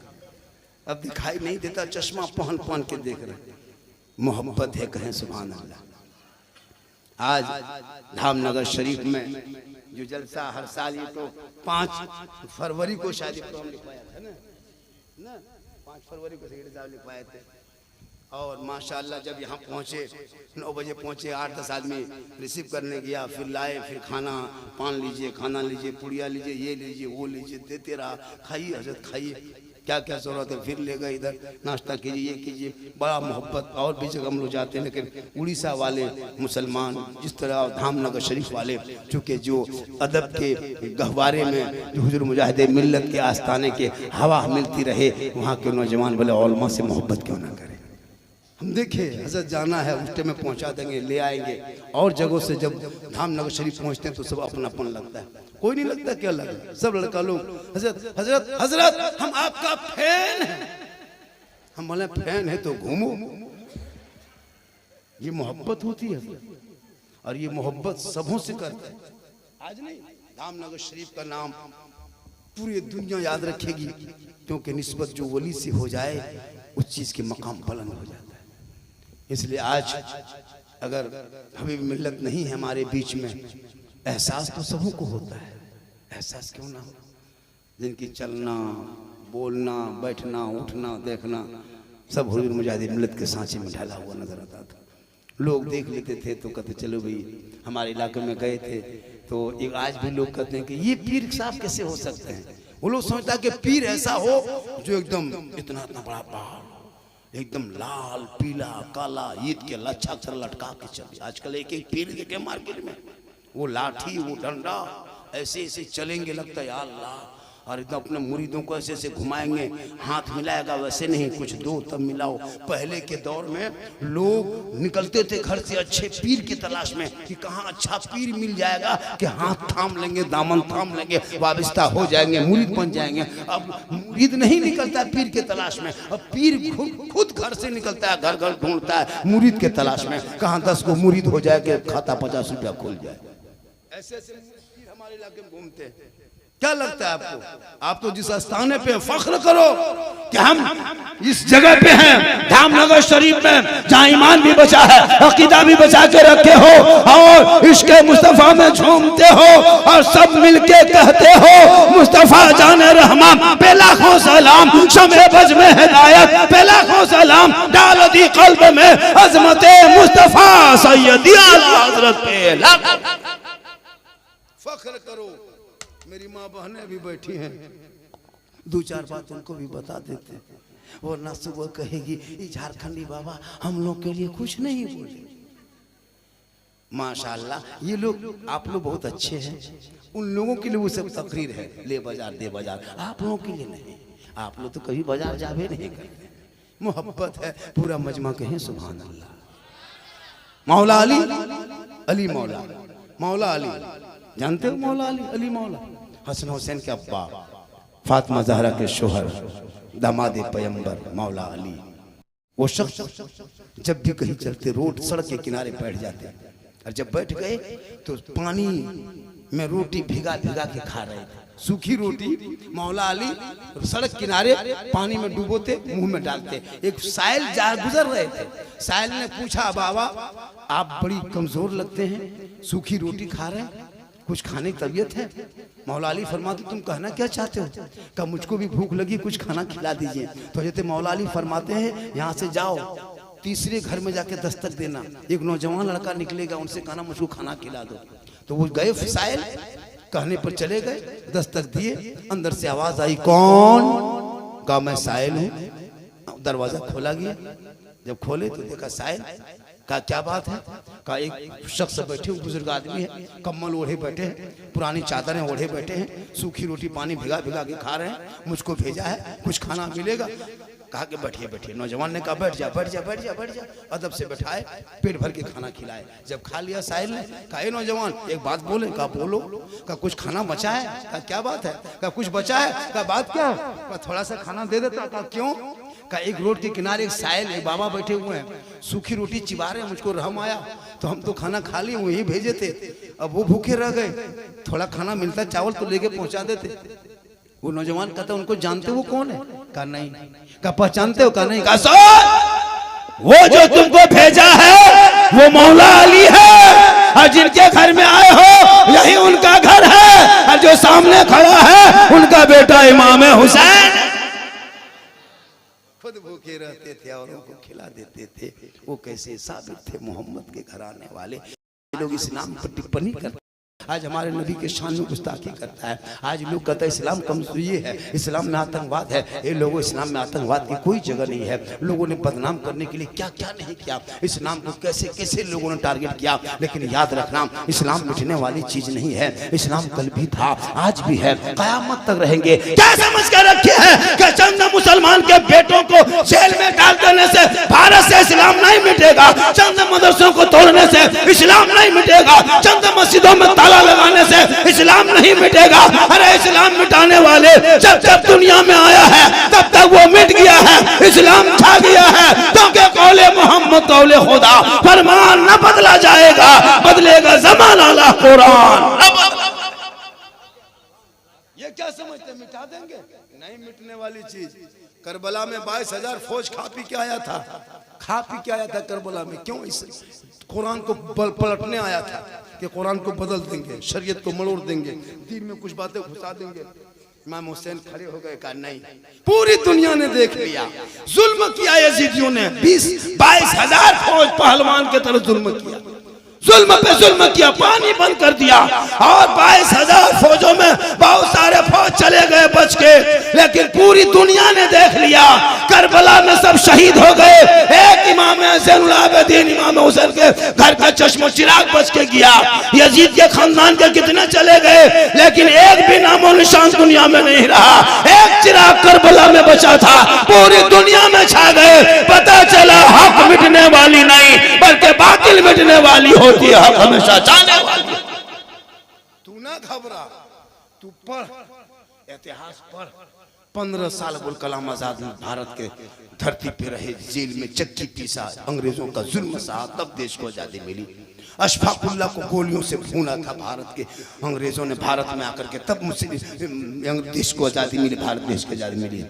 अब दिखाई नहीं देता, चश्मा पहन के देख रहे। मोहब्बत है, कहें सुभान अल्लाह। आज धामनगर शरीफ में जो जलसा हर साल, ये तो 5 फरवरी को शादी प्रोग्राम लिखवाया था ना, 5 फरवरी को सेक्रेटरी साहब लिखवाए थे। और माशाल्लाह जब यहाँ पहुँचे 9 बजे पहुँचे, 8-10 आदमी रिसीव करने गया, फिर लाए, फिर खाना, पान लीजिए, खाना लीजिए, पुड़िया लीजिए, ये लीजिए, वो लीजिए, देते रहा, खाइए हजरत खाइए, क्या क्या जरूरत है, फिर ले गए इधर नाश्ता कीजिए, ये कीजिए, बड़ा मोहब्बत। और भी जगह हम लोग जाते हैं, लेकिन उड़ीसा वाले मुसलमान जिस तरह, धामनगर शरीफ वाले, चूँकि जो अदब के गहवारे में जो हुजूर मुजाहिद मिल्लत के आस्थाने के हवा मिलती रहे, वहाँ के नौजवान बोले उलमा से मोहब्बत क्यों ना करें। हम देखे हजरत जाना है, उस टाइम में पहुंचा देंगे, ले आएंगे। और जगहों से जब धामनगर शरीफ पहुंचते हैं तो सब अपनापन लगता है, कोई नहीं लगता क्या लगा, सब लड़का लोग हजरत हजरत हजरत हम आपका फैन है। हम बोले फैन है तो घूमो, ये मोहब्बत होती है, और ये मोहब्बत सबों से करते हैं। आज नहीं, धामनगर शरीफ का नाम पूरी दुनिया याद रखेगी, क्योंकि निस्बत जो वली से हो जाए उस चीज के मकाम बुलंद हो जाता है। इसलिए आज अगर हबीब मिल्लत नहीं है हमारे बीच में, एहसास तो सबों को होता है, एहसास क्यों ना हो। जिनकी चलना, बोलना, बैठना, उठना, देखना सब हुजूर मुजाहिद मिल्लत के सांचे में ढला हुआ नजर आता था। लोग देख लेते थे तो कहते चलो भाई, हमारे इलाके में गए थे तो एक आज भी लोग कहते हैं कि ये पीर साहब कैसे हो सकते हैं। वो लोग सोचता है कि पीर ऐसा हो जो एकदम इतना बड़ा पहाड़, एकदम लाल पीला काला ईद के लच्छा अक्षर लटका के चले। आजकल एक एक पीर देखे मार्केट में, वो लाठी, वो डंडा, ऐसे ऐसे चलेंगे, लगता है या अल्लाह। और एकदम अपने मुरीदों को ऐसे ऐसे घुमाएंगे, हाथ मिलाएगा, वैसे नहीं, कुछ दो तब मिलाओ। पहले के दौर में लोग निकलते थे घर से अच्छे पीर की तलाश में कि कहाँ अच्छा पीर मिल जाएगा कि हाथ थाम लेंगे, दामन थाम लेंगे, वाबिस्ता हो जाएंगे, मुरीद बन जाएंगे। अब मुरीद नहीं निकलता है पीर के तलाश में, अब पीर खुद घर से निकलता है, घर घर ढूंढता है मुरीद के तलाश में, कहाँ 10 को मुरीद हो जाए, खाता 50 रुपया खुल जाए। ऐसे ऐसे पीर हमारे इलाके में घूमते हैं। क्या लगता है आपको? आप तो जिस स्थान पे फख्र करो कि हम इस जगह पे हैं, धामनगर शरीफ में, जहाँ ईमान भी बचा है, अकीदा भी बचा के रखे हो, और इसके मुस्तफा में झूमते हो, और सब मिलके कहते हो मुस्तफा जाने रहमान पे लाखों सलाम, शमे बज में हिदायत पे लाखों सलाम, डाल दी कल्ब में अजमते मुस्तफा सैयदी आला हजरत पे लाखों फख्र करो। मेरी माँ बहनें भी बैठी हैं, 2-4 बात उनको भी बता देते हैं, वरना सुबह कहेगी ये झारखंडी बाबा हम लोग के लिए कुछ नहीं बोले। माशाल्लाह ये लोग, आप लोग बहुत अच्छे हैं, उन लोगों के लिए वो सब तकरीर है, ले बाजार दे बाजार, आप लोगों के लिए नहीं। आप लोग तो कभी बाजार जावे नहीं करते, मोहब्बत है, पूरा मजमा कहें सुभान अल्लाह। मौला अली, अली मौला, मौला अली जानते हो, मौला अली, अली मौला, हसन हुसैन के अब्बा, फातिमा ज़हरा के शोहर, दामाद पैगंबर मौला अली। वो शख्स जब भी कहीं चलते, रोड सड़क के किनारे बैठ जाते, और जब बैठ गए तो पानी में रोटी भिगा भिगा के खा रहे थे, सूखी रोटी। मौला अली सड़क किनारे पानी में डूबोते, मुंह में डालते। एक साइल जा गुजर रहे थे, साइल ने पूछा, बाबा आप बड़ी कमजोर लगते हैं, सूखी रोटी खा रहे हैं, कुछ खाने की तबीयत है? मौला अली फरमाते, तुम कहना क्या चाहते हो? कहा मुझको भी भूख लगी, कुछ खाना खिला दीजिए। तो हज़रत मौला अली फरमाते हैं, यहाँ से जाओ, तीसरे घर में जाके दस्तक देना, एक नौजवान लड़का निकलेगा, उनसे कहना मुझको खाना खिला दो। तो वो गए, साइल कहने पर चले गए, दस्तक दिए, अंदर से आवाज आई, कौन? कहा मैं साइल हूँ। दरवाजा खोला गया, जब खोले तो देखा साइल। कहा क्या बात है? कहा एक शख्स बैठे, बुजुर्ग आदमी है, कम्बल ओढ़े बैठे हैं, पुरानी चादरें ओढ़े बैठे हैं, सूखी रोटी पानी भिगा भिगा के खा रहे हैं, मुझको भेजा है, कुछ खाना मिलेगा? कहा कि बैठिए बैठिए। नौजवान ने कहा बैठ जा बैठ जा बैठ जा बैठ जा। अदब से बैठाए, पेट भर के खाना खिलाए। जब खा लिया साहिल ने, कहा ए नौजवान एक बात बोले? कहा बोलो। कहा कुछ खाना बचा है? कहा क्या बात है? कहा कुछ बचा है? कहा बात क्या? कहा थोड़ा सा खाना दे देता। कहा क्यों? कहा एक रोड के किनारे एक साहिल, एक बाबा बैठे हुए हैं, सूखी रोटी चिबा रहे हैं, मुझको रहम आया तो हम तो खाना खा लिए, वही भेजे थे, अब वो भूखे रह गए, थोड़ा खाना मिलता चावल तो लेके पहुंचा देते। वो नौजवान कहता उनको जानते वो कौन है? कहा नहीं। कहा पहचानते हो? कहा नहीं। कहा सो वो जो तुमको भेजा है वो मौला अली है, और जिनके घर में आए हो यही उनका घर है, और जो सामने खड़ा है उनका बेटा इमाम हुसैन। खुद भूखे रहते थे और उनको खिला देते थे। वो कैसे साबित थे मोहम्मद के घराने वाले। लोग इस्लाम पर टिप्पणी करते, आज हमारे नबी के शान में गुस्ताखी करता है। आज लोग कहते हैं इस्लाम कमजोरी है, इस्लाम में आतंकवाद है। ये लोगों, इस्लाम में आतंकवाद की कोई जगह नहीं है। लोगों ने बदनाम करने के लिए क्या क्या नहीं किया, इस्लाम को कैसे कैसे लोगों ने टारगेट किया। लेकिन याद रखना, इस्लाम मिटने वाली चीज नहीं है। इस्लाम कल भी था, आज भी है, कयामत तक रहेंगे। क्या समझ कर रखे हैं कि चंद मुसलमान के बेटों को जेल में डाल देने से भारत से इस्लाम नहीं मिटेगा, चंद मदरसों को तोड़ने से इस्लाम नहीं मिटेगा, चंद मस्जिदों में ताला लगाने से इस्लाम नहीं मिटेगा। अरे इस्लाम मिटाने वाले जब जब दुनिया में आया है तब तक वो मिट गया है, इस्लाम छा गया है, क्योंकि कौले मोहम्मद कौले खुदा, फरमान न बदला जाएगा, बदलेगा ज़माना ला कुरान। ये क्या समझते मिटा देंगे? नहीं मिटने वाली चीज। करबला में 22,000 फौज खा पी के आया था, खा पी के आया था करबला में। क्यों? इस कुरान को पलटने आया था कि कुरान को बदल देंगे, शरीयत को मरोड़ देंगे, दीन में कुछ बातें घुसा देंगे। इमाम हुसैन खड़े हो गए, कहा नहीं, पूरी दुनिया ने देख लिया, जुल्म किया यजीदियों ने, 22,000 फौज पहलवान के तरफ जुल्म किया, जुल्म पे जुल्म किया, पानी बंद कर दिया, और 22,000 फौजों में बहुत सारे फौज चले गए बच के। लेकिन पूरी दुनिया ने देख लिया, करबला में सब शहीद हो गए, एक इमाम ज़ैनुल आबिदीन इमाम हुसैन के घर का चश्मो चिराग बच के गया। यजीद के खानदान के कितने चले गए, लेकिन एक भी नामो निशान दुनिया में नहीं रहा। एक चिराग करबला में बचा था, पूरी दुनिया में छा गए। पता चला हक मिटने वाली नहीं बल्कि बातिल मिटने वाली होती है, हक हमेशा जाने वाली। तू ना घबरा, तू पढ़, इतिहास पढ़। 15 साल अबुल कलाम आजाद भारत के धरती पे रहे, जेल में चक्की पीसा, अंग्रेजों का जुल्म सहा, तब देश को आजादी मिली। अशफाकुल्लाह को गोलियों से भूना था भारत के अंग्रेजों ने, भारत में आकर के, तब मुस्लिम देश को आजादी मिली, भारत देश को आजादी मिली।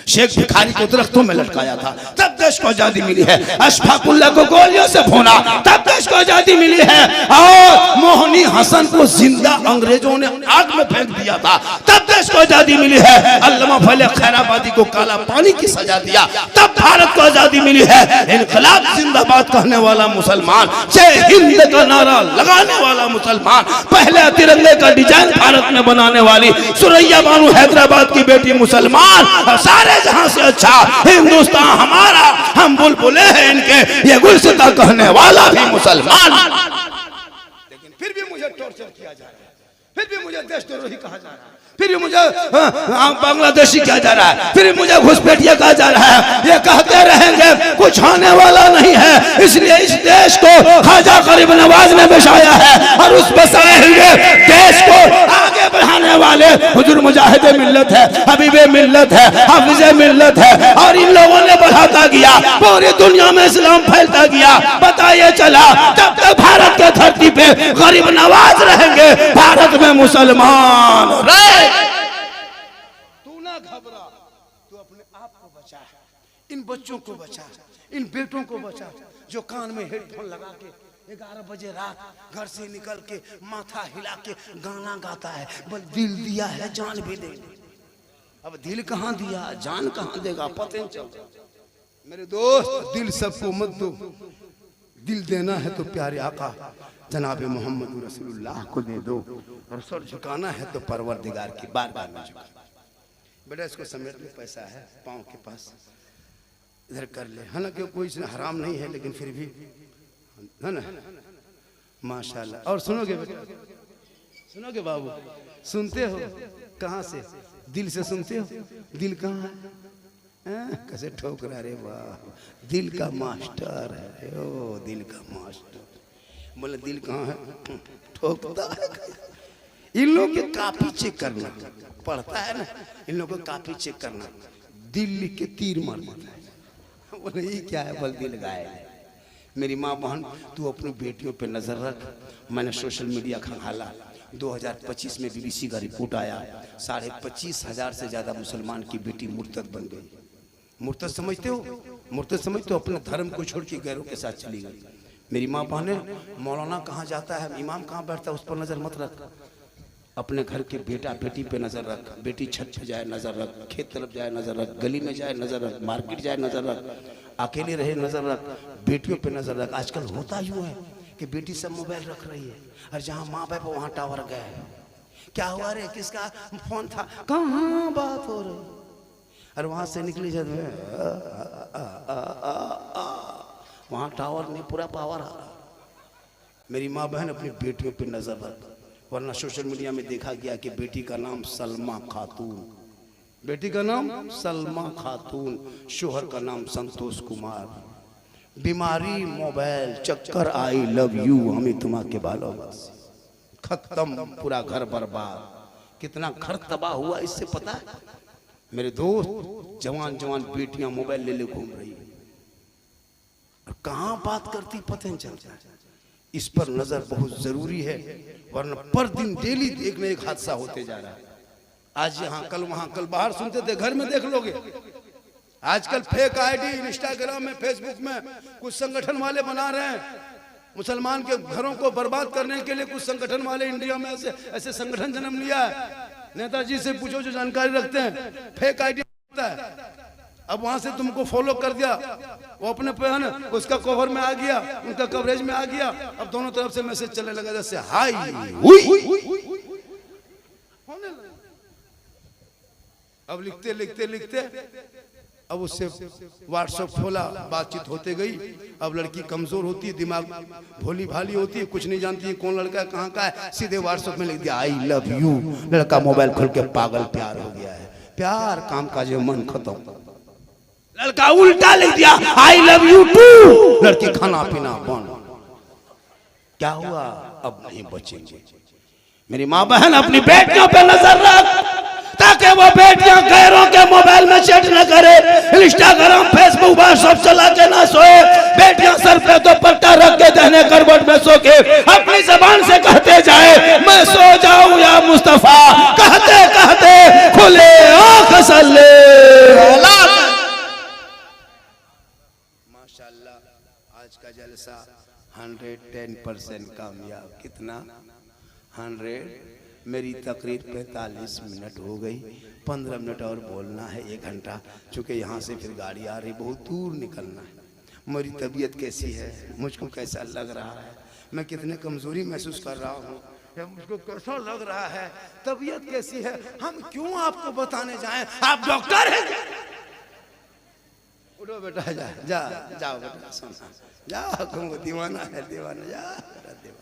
शेख भिखारी को दरख्तों में लटकाया था, तब देश को आजादी मिली है। अशफाकुल्लाह को गोलियों से भूना, तब देश को आजादी मिली है। और मोहनी हसन को जिंदा अंग्रेजों ने आग में फेंक दिया था, तब देश को आजादी मिली है। अल्लामा फजल खैराबादी को काला पानी की सजा दिया, तब भारत को आजादी मिली है। इनकलाब जिंदाबाद कहने वाला मुसलमान, जय हिंद का नारा लगाने वाला मुसलमान, पहले तिरंगे का डिजाइन भारत में बनाने वाली सुरैया बानू हैदराबाद की बेटी मुसलमान, सारे जहां से अच्छा हिंदुस्तान हमारा, हम बुलबुले हैं इनके, ये गुलसिता कहने वाला भी मुसलमान। लेकिन फिर भी मुझे टॉर्चर किया जा रहा है, फिर भी मुझे देशद्रोही कहा जा रहा है, फिर भी मुझे बांग्लादेशी कहा जा रहा है, फिर भी मुझे घुसपैठिया कहा जा रहा है। ये कहते रहेंगे, कुछ होने वाला नहीं है। इसलिए इस देश को ख्वाजा गरीब नवाज ने बसाया है, और उस बसाए हुए देश को आगे बढ़ाने वाले हुजूर मुजाहिद मुजाहिद मिल्लत है, हबीबे मिल्लत है, हाफिज़े मिल्लत है। और इन लोगों ने बढ़ाता गया, पूरी दुनिया में इस्लाम फैलता गया। पता ये चला जब तक भारत के धरती पे गरीब नवाज रहेंगे, भारत में मुसलमान रहे। तू ना घबरा, तू अपने आप को बचा, इन बच्चों को बचा, इन बेटों को बचा जो कान में हेडफोन लगा के 11 बजे रात घर से निकल के माथा हिला के गाना गाता है, बस दिल दिया है जान भी दे। अब दिल कहाँ दिया, जान कहाँ देगा, पता नहीं चल। मेरे दोस्त, दिल सबको मत दो, दिल देना है तो प्यारे आका जनाबे मोहम्मद रसूलुल्लाह को दे दो, और सर झुकाना है तो परवरदिगार की बारगाह में झुका। बेटा इसको समेट ले, पैसा है पाँव के पास, इधर कर ले। हालांकि कोई हराम नहीं है, लेकिन फिर भी है ना, माशाल्लाह। और सुनोगे बेटा, सुनोगे बाबू, सुनते हो कहाँ से? दिल से सुनते हो? दिल कहाँ है? कैसे ठोक रहा रे, वाह, दिल का मास्टर है, ओ दिल का मास्टर। बोले दिल कहाँ है? ठोकता है। इन लोग के कापी चेक करना पड़ता है ना, इन लोगों को कापी चेक करना, दिल लिख के तीर मार देता है। बोले ये क्या है? बोल दिल गायब है। मेरी माँ बहन, तू अपनी बेटियों पे नजर रख। मैंने सोशल मीडिया खंगाला, 2025 में BBC का रिपोर्ट आया, 25,500 से ज्यादा मुसलमान की बेटी मुर्तद बन गई। मुर्तद समझते हो? मुर्तद समझते हो? अपने धर्म को छोड़ के गैरों के साथ चली गई। मेरी माँ बहने, मौलाना कहाँ जाता है, इमाम कहाँ बैठता है, उस पर नजर मत रख। अपने घर के बेटा बेटी पे नजर रख। बेटी छत पे जाए नजर रख, खेत तरफ जाए नजर रख, गली में जाए नजर रख, मार्केट जाए नजर रख, अकेले रहे नजर रख, बेटियों पे नजर रख। आजकल होता यूं है कि बेटी सब मोबाइल रख रही है, और जहाँ माँ बाप वहाँ टावर गए। क्या हुआ रे, किसका फोन था, कहाँ बात हो रही, और वहां से निकली जाते वहां टावर नहीं, पूरा पावर आ रहा। मेरी माँ बहन, अपनी बेटियों पे नजर रख, वरना सोशल मीडिया में देखा गया कि बेटी का नाम सलमा खातून, बेटी का नाम सलमा खातून, शोहर का नाम संतोष कुमार। बीमारी मोबाइल, चक्कर, आई लव यू, हमें तुम्हारे बालों बस, खत्म, पूरा घर बर्बाद। कितना घर तबाह हुआ इससे पता है? मेरे दोस्त, जवान जवान बेटियां मोबाइल ले ले घूम रही है, और कहाँ बात करती पता नहीं चलता। इस पर नजर बहुत जरूरी है, वरना पर दिन डेली एक न एक हादसा होते जा रहा है। आज यहाँ कल वहां, कल बाहर सुनते थे, घर में देख लोगे। आजकल फेक आईडी इंस्टाग्राम में, फेसबुक में कुछ संगठन वाले बना रहे हैं, मुसलमान के घरों को बर्बाद करने के लिए। कुछ संगठन वाले इंडिया में ऐसे ऐसे संगठन जन्म लिया है। नेताजी से पूछो जो जानकारी रखते हैं, फेक आईडी होता है। अब वहां से तुमको फॉलो कर दिया, वो अपने पे है ना, उसका कवर में आ गया, उनका कवरेज में आ गया। अब दोनों तरफ से मैसेज चलने लगा, जैसे हाय हुई। अब लिखते लिखते लिखते अब उससे व्हाट्सएप खोला, बातचीत होते गई। अब लड़की कमजोर होती है, दिमाग भोली भाली होती है, कुछ नहीं जानती है कौन लड़का है कहाँ का है, सीधे व्हाट्सएप में लिख दिया आई लव यू। लड़का मोबाइल खोल के पागल प्यार हो गया है, प्यार काम का जो मन खत्म। लड़का उल्टा लिख दिया आई लव यू टू, लड़की खाना पीना बंद। क्या हुआ? अब नहीं बचेंगे। मेरी माँ बहन, अपनी बेटियों पे नजर रख, ताकि वो बेटियां गैरों के मोबाइल में चैट न करे, इंस्टाग्राम फेसबुक व्हाट्सएप चला के ना सोए। बेटियां सर पे तो पट्टा रख के दहने करवट में सो के अपनी जबान से कहते जाए मैं सो जाऊं या मुस्तफा, कहते कहते खुले आंख सल्ले। माशाल्लाह आज का जलसा 110% कामयाब। कितना? 100। मेरी तकरीर 45 मिनट हो गई, 15 मिनट और बोलना है, 1 घंटा, चूँकि यहाँ से फिर गाड़ी आ रही, बहुत दूर निकलना है। मेरी तबीयत कैसी है, मुझको कैसा लग रहा है, मैं कितने कमज़ोरी महसूस कर रहा हूँ, मुझको कैसा लग रहा है, तबीयत कैसी है, हम क्यों आपको बताने जाएं? आप डॉक्टर हैं? उठो बेटा, जा जा जाओ बेटा, सुना जाओ, तुमको दीवाना है, दीवाना, जा दीवाना,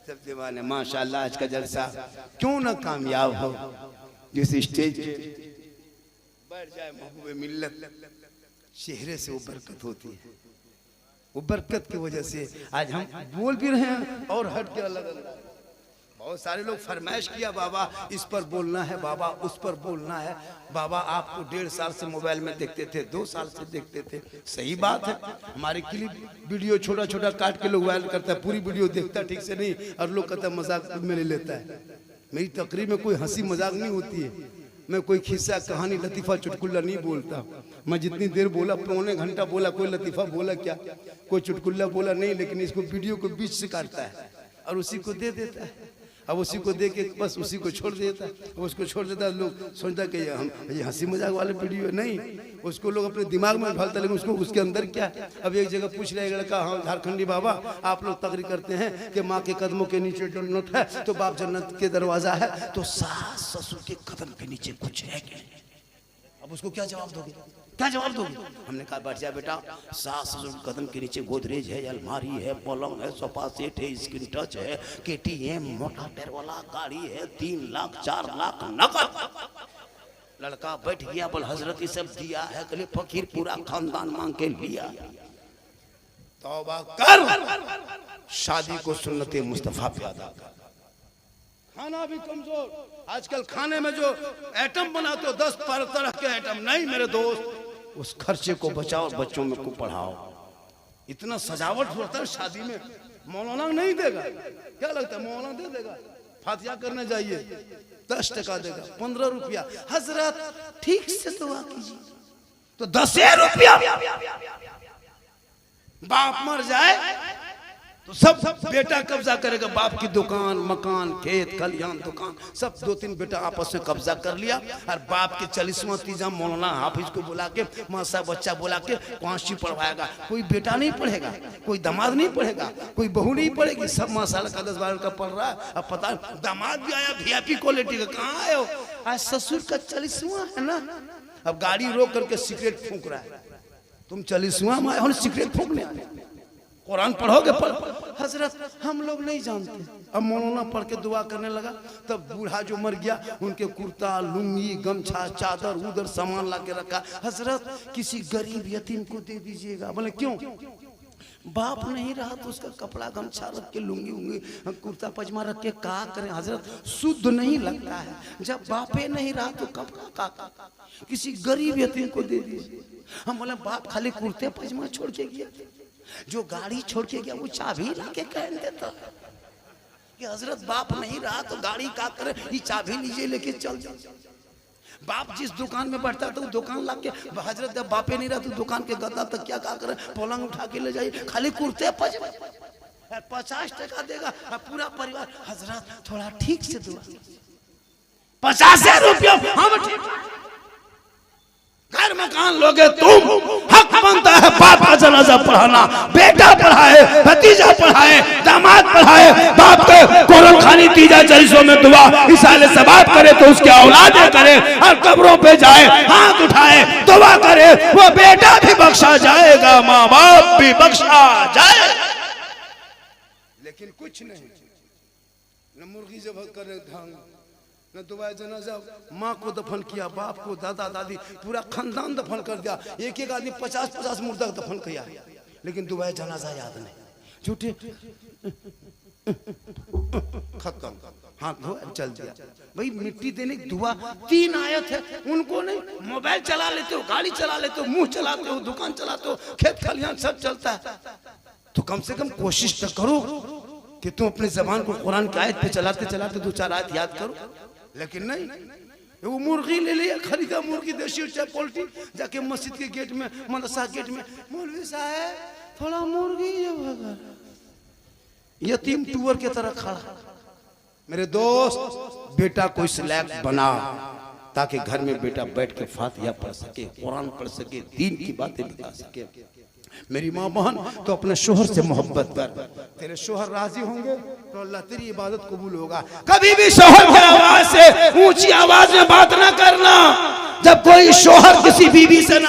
सब दीवाने। माशाल्लाह आज का जलसा क्यों ना कामयाब हो। जिस स्टेज बैठ जाए महबूब मिल्लत, चेहरे से वो बरकत होती है। वो बरकत की वजह से आज हम बोल भी रहे हैं और हट के अलग अलग बहुत सारे लोग फरमाइश किया, बाबा इस पर बोलना है, बाबा उस पर बोलना है। बाबा आपको 1.5 साल से मोबाइल में देखते थे, 2 साल से देखते थे। सही बात है, हमारे क्लिप वीडियो छोटा छोटा काट के लोग वायरल करता है, पूरी वीडियो देखता ठीक से नहीं, और लोग कहता है मजाक में ले लेता है। मेरी तकरीर में कोई हंसी मजाक नहीं होती है, मैं कोई खिस्सा कहानी लतीफ़ा चुटकुल्ला नहीं बोलता। मैं जितनी देर बोला, 1.25 घंटा बोला, कोई लतीफ़ा बोला क्या, कोई चुटकुल्ला बोला नहीं, लेकिन इसको वीडियो को बीच से काटता है और उसी को दे देता है। अब उसी को दे के बस उसी को छोड़ देता है, उसको छोड़ देता है। लोग सोचता कि हम ये हंसी मजाक वाले वीडियो नहीं, उसको लोग अपने दिमाग में ढालता, लेकिन उसको उसके अंदर क्या है। अब एक जगह पूछ रहे लड़का, हाँ झारखंडी बाबा आप लोग तकरीर करते हैं कि माँ के कदमों के नीचे जन्नत है, तो बाप जन्नत के दरवाजा है, तो सास ससुर के कदम के नीचे कुछ है क्या? अब उसको क्या जवाब दोगे, क्या जवाब दोगे? हमने कहा बैठ जा बेटा, सास ससुर कदम के नीचे गोदरेज है, अलमारी है, पलंग है, सोफा सेट है, स्क्रीन टच है, केटीएम मोटा टायर वाला गाड़ी है, 3 लाख 4 लाख नकद। लड़का बैठ गया, बोल हजरत सब दिया है, कल फकीर पूरा खानदान मांग के लिया। तौबा कर, शादी को सुन्नते मुस्तफा पे अदा कर। खाना भी कमजोर, आजकल खाने में जो आइटम बनाते हो 10 तरह के आइटम, नहीं मेरे दोस्त, उस खर्चे को बचाओ, बच्चों में को पढ़ाओ। इतना सजावट होता है शादी में, मौलाना नहीं देगा, क्या लगता है मौलाना दे देगा? फातिहा करने जाइए 10 टका देगा, 15 रुपया। हजरत ठीक से दुआ कीजिए तो 10 रुपया। बाप मर जाए तो सब बेटा कब्जा करेगा, बाप की दुकान, मकान, खेत खलिहान, दुकान सब 2-3 बेटा आपस में कब्जा कर लिया, और बाप के 40वां तीजा मौलाना हाफिज को बुला के मासा बच्चा बुला के पांची पढ़वाएगा। कोई बेटा नहीं पढ़ेगा, कोई दामाद नहीं पढ़ेगा, कोई बहू नहीं पढ़ेगी, सब माशाल्लाह का 10-12 का पढ़ रहा है। अब पता दामाद भी आया VIP क्वालिटी का, कहाँ आए हो? आज ससुर का 40वां है ना, अब गाड़ी रोक करके सिगरेट फूंक रहा है। तुम 40वां में आए हो, सिगरेट फूंकने आए? कुरान पढ़ोगे? पढ़। हजरत हम लोग नहीं जानते। अब मौलाना पढ़ के दुआ करने लगा, तब बूढ़ा जो मर गया उनके कुर्ता, लुंगी, गमछा, चादर उधर सामान ला के रखा। हजरत किसी गरीब यतीम को दे दीजिएगा। बोले क्यों? बाप नहीं रहा तो उसका कपड़ा गमछा रख के, लुंगी उंगी कुर्ता पजामा रख के का करें? हजरत शुद्ध नहीं लगता है। जब बापे नहीं रहा तो कपड़ा का किसी गरीब यतीम को दे दीजिए। हम बोले बाप खाली कुर्ते पजामा छोड़ के गया, जो गाड़ी छोड़ के गया वो चाबी लाके कह देता है कि हजरत बाप नहीं रहा तो गाड़ी का करे, ये चाबी लीजिए लेके चल जाओ। बाप जिस दुकान में बैठता था वो दुकान लाके, हजरत जब बापे नहीं रहा तो दुकान के गद्दा तक क्या का करे, पलंग उठा के ले जाइए, खाली कुर्ते पजामा 50 टका देगा पूरा परिवार। हजरत थोड़ा ठीक से दुआ, 50 रुपया हम ठीक घर मकान लोगे तुम। हक बनता है बाप का जनाजा पढ़ाना, बेटा पढ़ाए, भतीजा पढ़ाए, दामाद पढ़ाए, बाप के कुरान खानी तीजा 40 में दुआ इसाले सवाब करे तो उसके औलादे करे, और कब्रों पे जाए हाथ उठाए दुआ करे, वो बेटा भी बख्शा जाएगा, माँ बाप भी बख्शा जाए। लेकिन कुछ नहीं, न मुर्गी जब करे ढंग, न दुआ जनाजा, माँ को दफन किया, बाप को, दादा दादी, पूरा खानदान दफन कर दिया। एक आदमी 50-50 मुर्दा दफन किया, लेकिन दुआ जनाजा याद नहीं। झूठे खत्म, हाथ धोया चल दिया। भाई मिट्टी देने की दुआ 3 आयत है, उनको नहीं। मोबाइल चला लेते हो, गाड़ी चला लेते हो, मुंह चलाते हो, दुकान चलाते हो, खेत खलिहान सब चलता है, तो कम से कम कोशिश तो करो कि तुम अपने जबान को कुरान की आयत पे चलाते चलाते 2-4 आयत याद करो। लेकिन नहीं, वो मुर्गी ले लिया, खरीदा मुर्गी, देशी चाहे पोल्ट्री, जाके मस्जिद के गेट में, मदरसा गेट में, मौलवी साहब थोड़ा मुर्गी यतीम टूवर की तरह खड़ा। मेरे दोस्त, बेटा को इस लायक बना ताकि घर में बेटा बैठ के फातिहा पढ़ सके, कुरान पढ़ सके, दीन की बातें बता सके। मेरी माँ बहन, तो अपने शोहर से मोहब्बत कर, तेरे शोहर राजी होंगे तो अल्लाह तेरी इबादत कबूल होगा। कभी भी शोहर की आवाज से ऊंची आवाज में बात ना करना। जब कोई शोहर किसी बीवी से ना